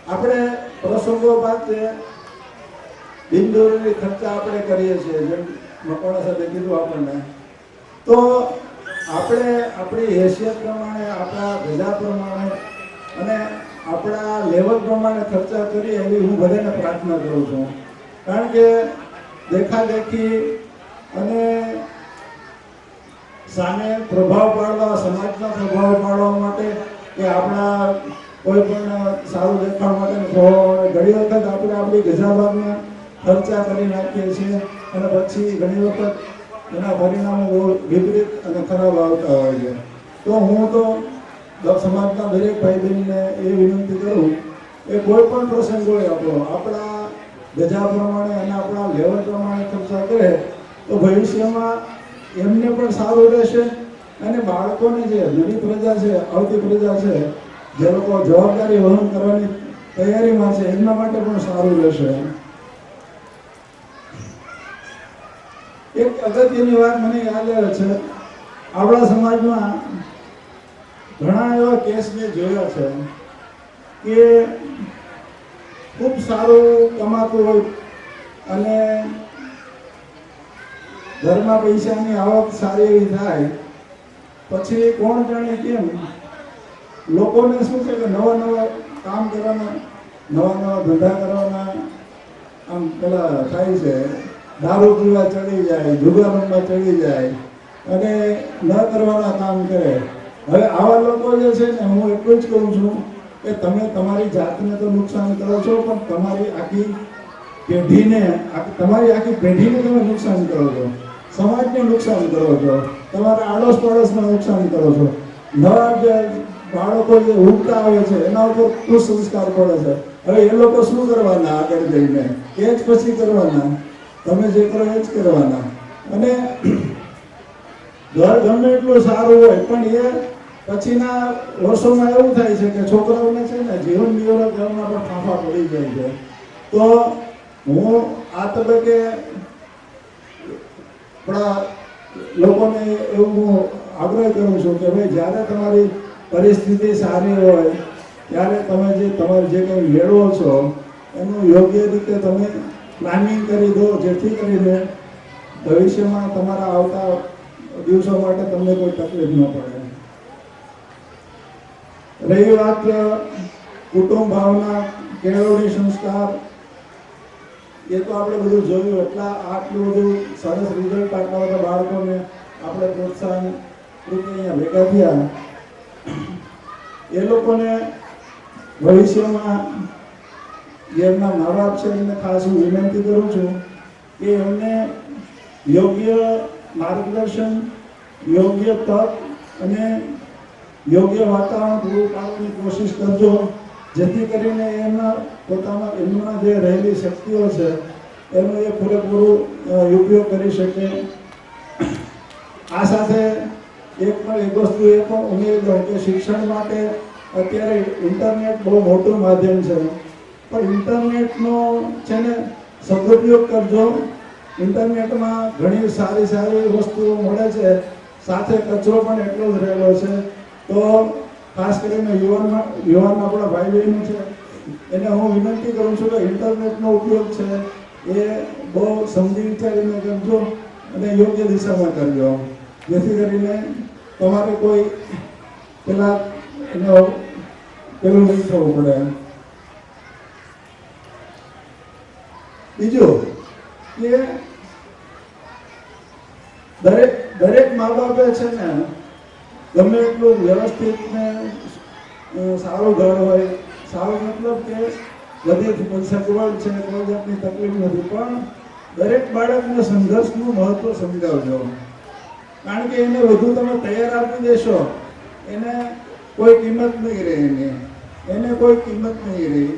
આપણે પ્રસંગોપાત બિનજરૂરી ખર્ચા આપણે કરીએ છીએ, જેમ મકવાણા સાહેબે કીધું આપણને, તો આપણે આપણી હેસિયત પ્રમાણે, આપણા ભેજા પ્રમાણે અને આપણા લેવલ પ્રમાણે ખર્ચા કરીએ એવી હું બધાને પ્રાર્થના કરું છું. કારણ કે દેખાદેખી અને સામે પ્રભાવ પાડવા, સમાજનો પ્રભાવ પાડવા માટે કે આપણા કોઈ પણ સારું દેખાવા માટે ઘણી વખત આપણે આપણી ગજાબાગના ખર્ચા કરી નાખીએ છીએ અને પછી ઘણી વખત એના પરિણામો બહુ વિપરીત અને ખરાબ આવતા હોય છે. તો હું તો સમાજના દરેક ભાઈ બહેનને એ વિનંતી કરું કે કોઈ પણ પ્રસંગ હોય આપણા ગજા પ્રમાણે અને આપણા લેવલ પ્રમાણે ખર્ચા કરે તો ભવિષ્યમાં એમને પણ સારું રહેશે અને બાળકોને જે નવી પ્રજા છે, આવતી પ્રજા છે, જે લોકો જવાબદારી વહન કરવાની તૈયારીમાં છે, એમના માટે પણ સારું રહેશે. એક અગત્યની વાત મને યાદ આવે છે, આપણા સમાજમાં ઘણા એવા કેસ મેં જોયા છે કે ખૂબ સારું કમાતું હોય અને ઘરમાં પૈસાની આવક સારી એવી થાય, પછી કોણ જાણે કેમ લોકોને શું છે કે નવા કામ કરવાના, નવા ધંધા કરવાના આમ પેલા થાય છે, દારૂ પીવા ચડી જાય, જુગાર રમવા ચડી જાય અને ન કરવાના કામ કરે. હવે આવા લોકો જે છે ને, હું એટલું જ કહું છું કે તમે તમારી જાતને તો નુકસાન કરો છો, પણ તમારી આખી પેઢીને તમે નુકસાન કરો છો, સમાજને નુકસાન કરો છો, તમારા આડોશ પડોશને નુકસાન કરો છો. નવા જે બાળકો જે ઉગતા આવે છે એના ઉપર કુસંસ્કાર પડે છે. હવે એ લોકો શું કરવાના આગળ જઈને? એ જ પછી કરવાના, તમે જે કરો એ જ કરવાના. અને ઘર ગમે એટલું સારું હોય પણ એ પછીના વર્ષોમાં એવું થાય છે કે છોકરાઓને છે ને જીવન નિર્વાહ કરવામાં પણ ફાંફા પડી જાય છે. તો હું આ તબક્કે આપણા લોકોને એવું આગ્રહ કરું છું કે ભાઈ જ્યારે તમારી પરિસ્થિતિ સારી હોય ત્યારે તમે જે તમારે જે કંઈ મેળવો છો એનું યોગ્ય રીતે તમે પ્લાનિંગ કરી દો, જેથી કરીને ભવિષ્યમાં તમારા આવતા દિવસો માટે તમને કોઈ તકલીફ ન પડે. રહી વાત કુટુંબ ભાવના, કેળવણી સંસ્કાર, એ તો આપણે બધું જોયું. આટલું બધું સરસ રિઝલ્ટ આટલા બધા બાળકોને આપણે પ્રોત્સાહન રૂપે અહીંયા ભેગા થયા. એ લોકોને ભવિષ્યમાં જે એમના મા બાપ છે એમને ખાસ હું વિનંતી કરું છું કે એમને યોગ્ય માર્ગદર્શન, યોગ્ય તક અને યોગ્ય વાતાવરણ પૂરું પાડવાની કોશિશ કરજો, જેથી કરીને એમના જે રહેલી શક્તિઓ છે એનો એ પૂરેપૂરું ઉપયોગ કરી શકે. આ સાથે એક વસ્તુ એ પણ ઉમેરી દઉં કે શિક્ષણ માટે અત્યારે ઇન્ટરનેટ બહુ મોટું માધ્યમ છે, પણ ઇન્ટરનેટનો છે ને સદુપયોગ કરજો. ઇન્ટરનેટમાં ઘણી સારી સારી વસ્તુઓ મળે છે, સાથે કચરો પણ એટલો જ રહેલો છે. તો ખાસ કરીને યુવાન આપણા ભાઈ બહેનો છે એને હું વિનંતી કરું છું કે ઇન્ટરનેટનો ઉપયોગ છે એ બહુ સમજી વિચારીને કરજો અને યોગ્ય દિશામાં કરજો, જેથી કરીને તમારે કોઈ પેલું નહીં થવું પડે. બીજું કે દરેક મા બાપે છે ને ગમે એટલું વ્યવસ્થિત ને સારું ઘર હોય, સારું મતલબ કે બધી સગવડ છે, કોઈ જાતની તકલીફ નથી, પણ દરેક બાળકને સંઘર્ષનું મહત્વ સમજાવજો. કારણ કે એને વધુ તમે તૈયાર આપી દેશો એને કોઈ કિંમત નહીં રહે, એને કોઈ કિંમત નહીં રહી.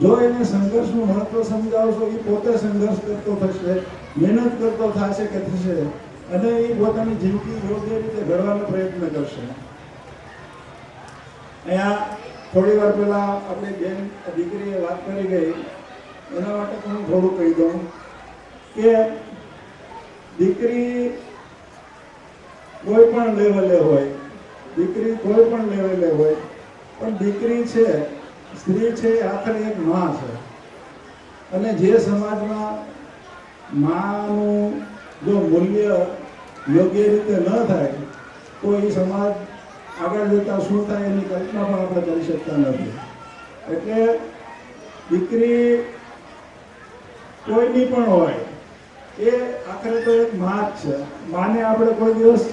જો એને સંઘર્ષનું મહત્વ સમજાવશો, એ પોતે સંઘર્ષ કરતો થશે, મહેનત કરતો થશે કે થશે, અને એ પોતાની જિંદગી યોગ્ય રીતે ઘડવાનો પ્રયત્ન કરશે. અહીંયા થોડી વાર પહેલા આપણી બેન દીકરીએ વાત કરી ગઈ, એના માટે હું થોડું કહી દઉં કે દીકરી કોઈ પણ લેવલે હોય, પણ દીકરી છે, સ્ત્રી છે, આખરે એક માં છે. અને જે સમાજમાં માનું જો મૂલ્ય યોગ્ય રીતે ન થાય તો એ સમાજ આગળ જતા શું થાય એની કલ્પના પણ આપણે કરી શકતા નથી. એટલે દીકરી કોઈની પણ હોય એ આખરે તો એક માં જ છે. માને આપણે કોઈ દિવસ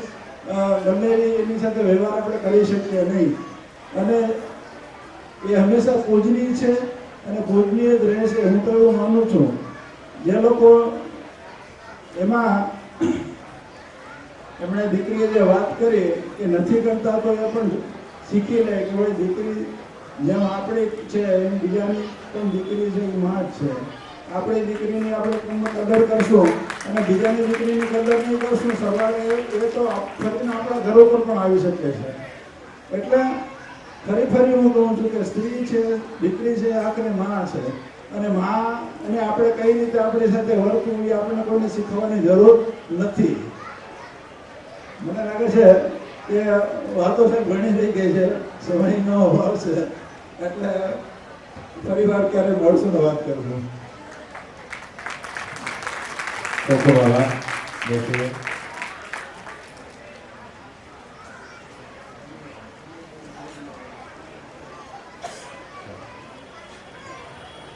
ગમે એની સાથે વ્યવહાર આપણે કરી શકીએ નહીં, અને એ હંમેશા પૂજનીય છે અને પૂજનીય જ રહેશે. હું તો એવું માનું છું. જે લોકો એમાં એમણે દીકરીએ જે વાત કરી કે નથી કરતા તો એ પણ શીખી લે કે ભાઈ દીકરી જેમ આપણી છે એમ બીજાની પણ દીકરી છે, એ માં જ છે. આપણી દીકરીની આપણે કદર કરશું અને બીજાની દીકરીની કદર નહીં કરશું, સવારે એ તો ફરીને આપણા ઘરો પર પણ આવી શકે છે. એટલે ફરી હું કહું છું કે સ્ત્રી છે, દીકરી છે, આખરે માં છે. અને માં અને આપણે કઈ રીતે આપણી સાથે વર્તવું એ આપણને કોઈને શીખવાની જરૂર નથી. મને લાગે છે કે વાતો સાહેબ ઘણી થઈ ગઈ છે, સમયનો અભાવ છે, એટલે ફરી વાર ક્યારે મળશું ને વાત કરશું.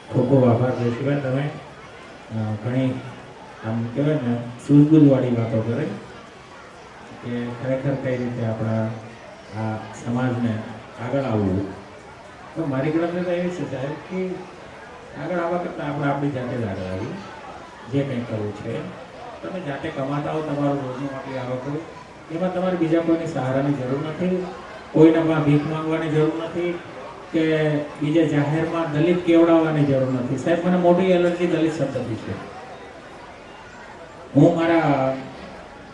ખૂબ ખૂબ આભાર જયશ્રીબેન. તમે ઘણી આમ કહેવાય ને સૂઝબૂઝવાળી વાતો કરી કે ખરેખર કઈ રીતે આપણા આ સમાજને આગળ આવવું. તો મારી ગણતરી તો એવી છે સાહેબ કે આગળ આવવા કરતાં આપણે આપણી જાતે જ આગળ આવીએ. જે કંઈ કરવું છે તમે જાતે કમાતા હો, તમારું રોજનું માટે આવક હોય, એમાં તમારે બીજા કોઈની સહારાની જરૂર નથી, કોઈના પાસે ભીખ માંગવાની જરૂર નથી કે બીજા જાહેરમાં દલિત કેવડાવવાની જરૂર નથી. સાહેબ મને મોટી એલર્જી દલિત શબ્દથી છે. હું મારા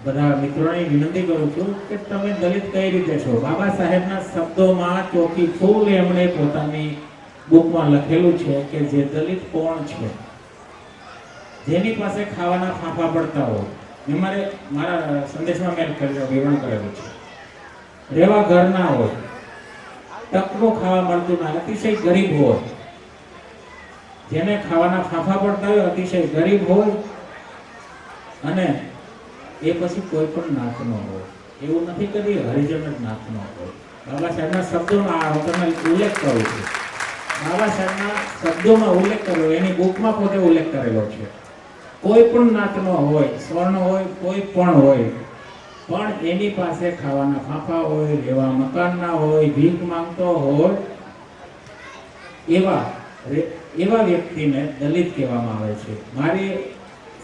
બધા મિત્રોને વિનંતી કરું છું કે તમે દલિત કઈ રીતે છો. બાબા સાહેબના શબ્દોમાં ચોખ્ખી ફૂલ એમણે પોતાની બુકમાં લખેલું છે કે જે દલિત કોણ છે, જેની પાસે ખાવાના ફાંફા પડતા હોય. મેં મારા સંદેશમાં મેં વિવરણ કરેલું છે. રહેવા ઘર ના હોય, ટકનું ખાવા મળતું ના, અતિશય ગરીબ હોય, જેને ખાવાના ફાંફા પડતા હોય, અતિશય ગરીબ હોય અને એ પછી કોઈ પણ નાતનો હોય, એવું નથી કદી હરિજન જ નાતનો હોય. બાબા સાહેબના શબ્દોમાં આ તમને ઉલ્લેખ કરું છું, બાબા સાહેબના શબ્દોમાં ઉલ્લેખ કર્યો, એની બુકમાં પોતે ઉલ્લેખ કરેલો છે. કોઈ પણ નાતનો હોય, સ્વર્ણ હોય, કોઈ પણ હોય, પણ એની પાસે ખાવાના ફાંફા હોય, રહેવા મકાનના હોય, ભીખ માંગતો હોય, એવા વ્યક્તિને દલિત કહેવામાં આવે છે. મારી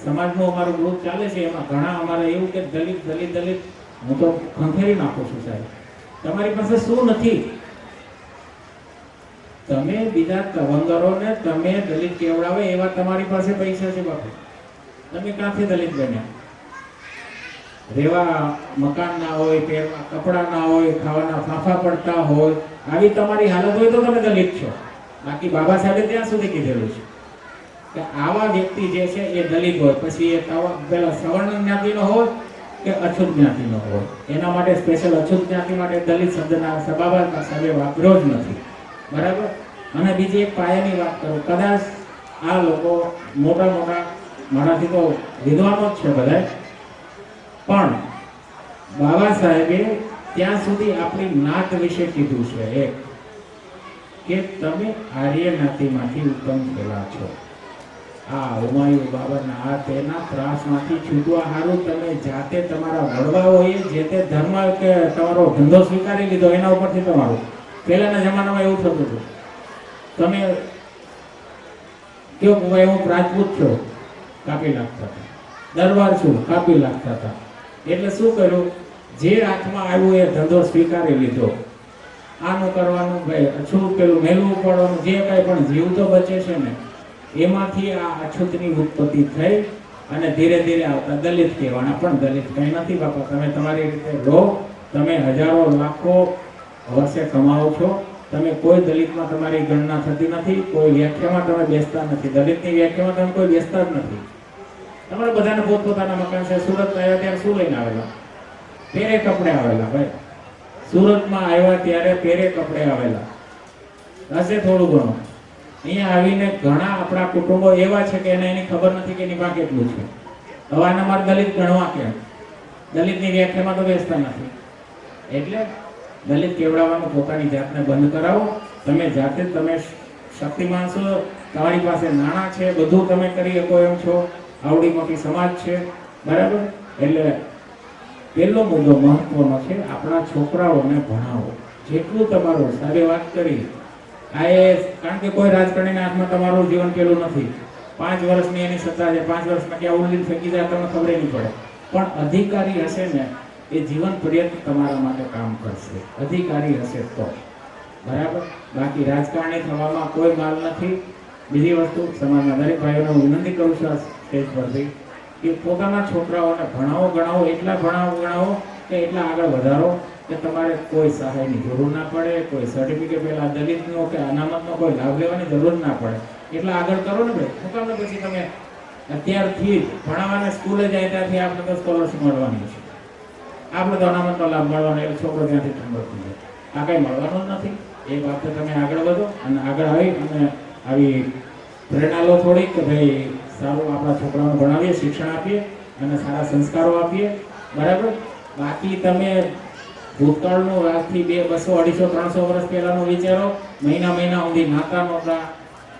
સમાજનું અમારું ગ્રુપ ચાલે છે, એમાં ઘણા અમારે એવું કે દલિત દલિત દલિત, હું તો ખંખેરી નાખું છું સાહેબ. તમારી પાસે શું નથી? તમે બીજા તવંગરોને તમે દલિત કેવડાવે એવા તમારી પાસે પૈસા છે બાપુ. તમે ક્યાંથી દલિત બન્યા? રહેવા મકાન ના હોય, પહેરવા કપડા ના હોય, ખાવાના ફાંફા પડતા હોય, આવી તમારી હાલત હોય તો તમે દલિત છો. બાકી બાબા સાહેબે ત્યાં સુધી કીધેલું છે કે આવા વ્યક્તિ જે છે એ દલિત હોય, પછી એ પેલા સવર્ણ જ્ઞાતિનો હોય કે અછૂત જ્ઞાતિનો હોય. એના માટે સ્પેશિયલ અછૂત જ્ઞાતિ માટે દલિત શબ્દના બાબા સાહેબે વાપર્યો જ નથી, બરાબર. અને બીજી એક પાયાની વાત કરું, કદાચ આ લોકો મોટા મોટા મારાથી તો વિદ્વાનો જ છે બધા, પણ બાબા સાહેબે ત્યાં સુધી આપણી નાત વિશે કીધું છે એક કે તમે આર્ય જ્ઞાતિમાંથી ઉત્પન્ન થયેલા છો. આ હુમાયુ બાબરના આ તેના ત્રાસમાંથી છૂટવા હારું તમે જાતે તમારા વડવાઓએ જે તે ધર્મ કે તમારો ધંધો સ્વીકારી લીધો, એના ઉપરથી તમારું પહેલાના જમાનામાં એવું થતું હતું. તમે કયો ભાઈ હું રાજપૂત છું, કાપી નાખતા હતા. દરબાર છું, કાપી નાખતા હતા. એટલે શું કર્યું? જે હાથમાં આવ્યું એ ધંધો સ્વીકારી લીધો. આનું કરવાનું ભાઈ, અછૂત પેલું મેલવું પડવાનું, જે કાંઈ પણ જીવ તો બચે છે ને, એમાંથી આ અછૂતની ઉત્પત્તિ થઈ અને ધીરે ધીરે આવતા દલિત કહેવાના. પણ દલિત કંઈ નથી બાપા, તમે તમારી રીતે રહો, તમે હજારો લાખો વર્ષે કમાઓ છો, તમે કોઈ દલિતમાં તમારી ગણના થતી નથી, કોઈ વ્યાખ્યામાં તમે બેસતા નથી, દલિતની વ્યાખ્યામાં તમે કોઈ બેસતા જ નથી. તમારે બધાને પોતપોતાના મકાન છે. સુરત આવ્યા ત્યારે શું લઈને આવેલા? પેરે કપડે આવેલા ભાઈ. સુરતમાં આવ્યા ત્યારે પેરે કપડે આવેલા હશે થોડું ઘણું. અહીંયા આવીને ઘણા આપણા કુટુંબો એવા છે કે એને એની ખબર નથી કે એની પાસે કેટલું છે. હવાના મારે દલિત ગણવા કેમ? દલિતની વ્યાખ્યામાં તો બેસતા નથી. એટલે દલિત કેવડાવવાનું પોતાની જાતને બંધ કરાવો. તમે જાતે તમે શક્તિમાન છો, તમારી પાસે નાણાં છે, બધું તમે કરી શકો એમ છો, આવડી મોટી સમાજ છે, બરાબર. એટલે પહેલો મુદ્દો મહત્વનો છે, આપણા છોકરાઓને ભણાવો. જેટલું તમારું સારી વાત કરી આઈએએસ, કારણ કે કોઈ રાજકારણીના હાથમાં તમારું જીવન પેલું નથી. 5 વર્ષની એની સત્તા છે, 5 વર્ષમાં ક્યાં ઉલ્લીન ફેંકી જાય તમને ખબર નહીં પડે. પણ અધિકારી હશે ને એ જીવન પર્યંત તમારા માટે કામ કરશે, અધિકારી હશે તો, બરાબર. બાકી રાજકારણી થવામાં કોઈ માલ નથી. બીજી વસ્તુ, સમાજના દરેક ભાઈઓને હું વિનંતી કરું છું આ સ્ટેજ પરથી કે પોતાના છોકરાઓને ભણાવો ગણાવો, એટલા ભણાવો ગણાવો કે એટલા આગળ વધારો કે તમારે કોઈ સહાયની જરૂર ના પડે, કોઈ સર્ટિફિકેટ પેલા દલિતનો કે અનામતનો કોઈ લાભ લેવાની જરૂર ના પડે. એટલા આગળ કરો ને ભાઈ. શું કામ ને પછી તમે અત્યારથી જ ભણાવવાના સ્કૂલે જાય ત્યાંથી આપણે તો સ્કોલરશીપ મળવાની છે, આપણે તો અનામતનો લાભ મળવાનો, એટલે છોકરો ત્યાંથી ઠંડો થઈ જાય. આ કંઈ મળવાનું જ નથી. એ બાબતે તમે આગળ વધો અને આગળ આવી અને આવી પ્રેરણા લો થોડીક કે ભાઈ સારું આપણા છોકરાઓને ભણાવીએ, શિક્ષણ આપીએ અને સારા સંસ્કારો આપીએ, બરાબર. બાકી તમે ભૂતકાળનું આજથી 200, 250, 300 વર્ષ પહેલાનું વિચારો. મહિના સુધી નાતા નહોતા,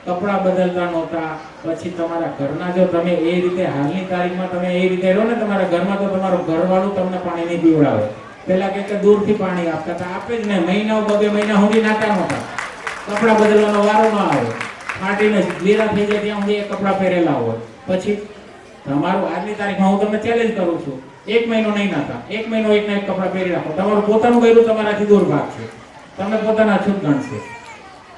કપડાં બદલતા નહોતા. પછી તમારા ઘરના જો તમે એ રીતે હાલની તારીખમાં તમે એ રીતે રહો ને તમારા ઘરમાં, તો તમારું ઘરવાળું તમને પાણી નહીં પીવડાવે. પેલા કે દૂરથી પાણી આપતા હતા, આપે જ ને. મહિનાઓ 2 મહિના સુધી નાતા નહોતા, કપડાં બદલવાનો વારો ન આવે, ફાટીને લીલા થઈ જાય ત્યાં સુધી એ કપડાં પહેરેલા હોય. પછી તમારું આજની તારીખમાં હું તમને ચેલેન્જ કરું છું, 1 મહિનો નહીં નાતા, 1 મહિનો એકના એક કપડાં પહેરી રાખો. તમારું પોતાનું કર્યું તમારાથી દૂર ભાગશે, તમને પોતાના અછૂત ગણશે.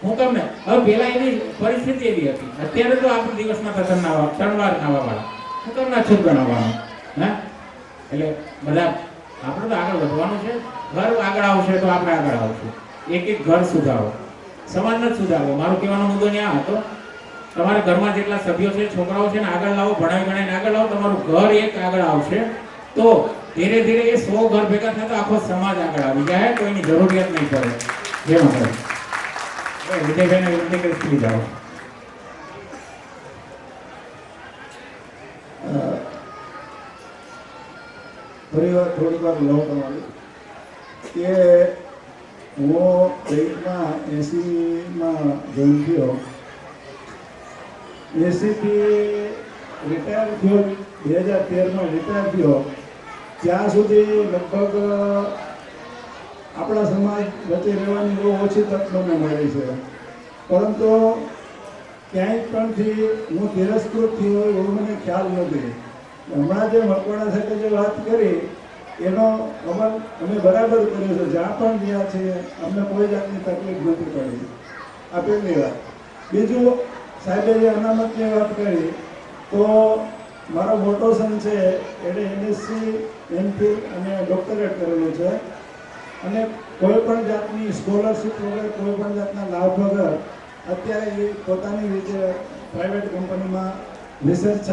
હું તમને હવે પેલા એની પરિસ્થિતિ એવી હતી, અત્યારે તો આપણે દિવસમાં 3 વાર નાવા વાળા, હું તમને અછૂત ગણાવવાનું. હા, એટલે બધા આપણે તો આગળ વધવાનું છે. ઘર આગળ આવશે તો આપણે આગળ આવશું. એક ઘર સુધારો, સમાજને જ સુધારવો. મારો કહેવાનો મુદ્દો ત્યાં હતો. તમારા ઘરમાં જેટલા સભ્યો છે, છોકરાઓ છે ને, આગળ લાવો, ભણાવી ગણાવીને આગળ લાવો. તમારું ઘર એક આગળ આવશે તો ધીરે ધીરે એ 100 ઘર ભેગા થતા આખો સમાજ આગળ આવી જાય, કોઈની જરૂરિયાત નહીં પડે. જય માતાજી. હવે વિજયભાઈને વિનંતી કરીશ, પ્લીઝ આવો. ફરી વાર થોડીક વાર લઉં તમારી કે હું 80માં જોઈન થયો, 80થી રિટાયર થયો, 2013માં રિટાયર થયો. ત્યાં સુધી લગભગ આપણા સમાજ વચ્ચે રહેવાની બહુ ઓછી તક મને મળી છે, પરંતુ ક્યાંય પણથી હું તિરસ્કૃત થયો હોય એવું મને ખ્યાલ નથી. હમણાં જે મકવાણા સાથે જે વાત કરી એનો અમલ અમે બરાબર કર્યો છે. જ્યાં પણ ગયા છીએ અમને કોઈ જાતની તકલીફ નથી પડી. આ પહેલી વાત. બીજું, સાહેબે જે અનામતની વાત કરી, તો મારો મોટો સન છે એને MSc MPhil અને ડોક્ટરેટ કરેલું છે, અને કોઈ પણ જાતની સ્કોલરશિપ વગર, કોઈ પણ જાતના લાભ વગર અત્યારે એ પોતાની રીતે પ્રાઇવેટ કંપનીમાં રિસર્ચ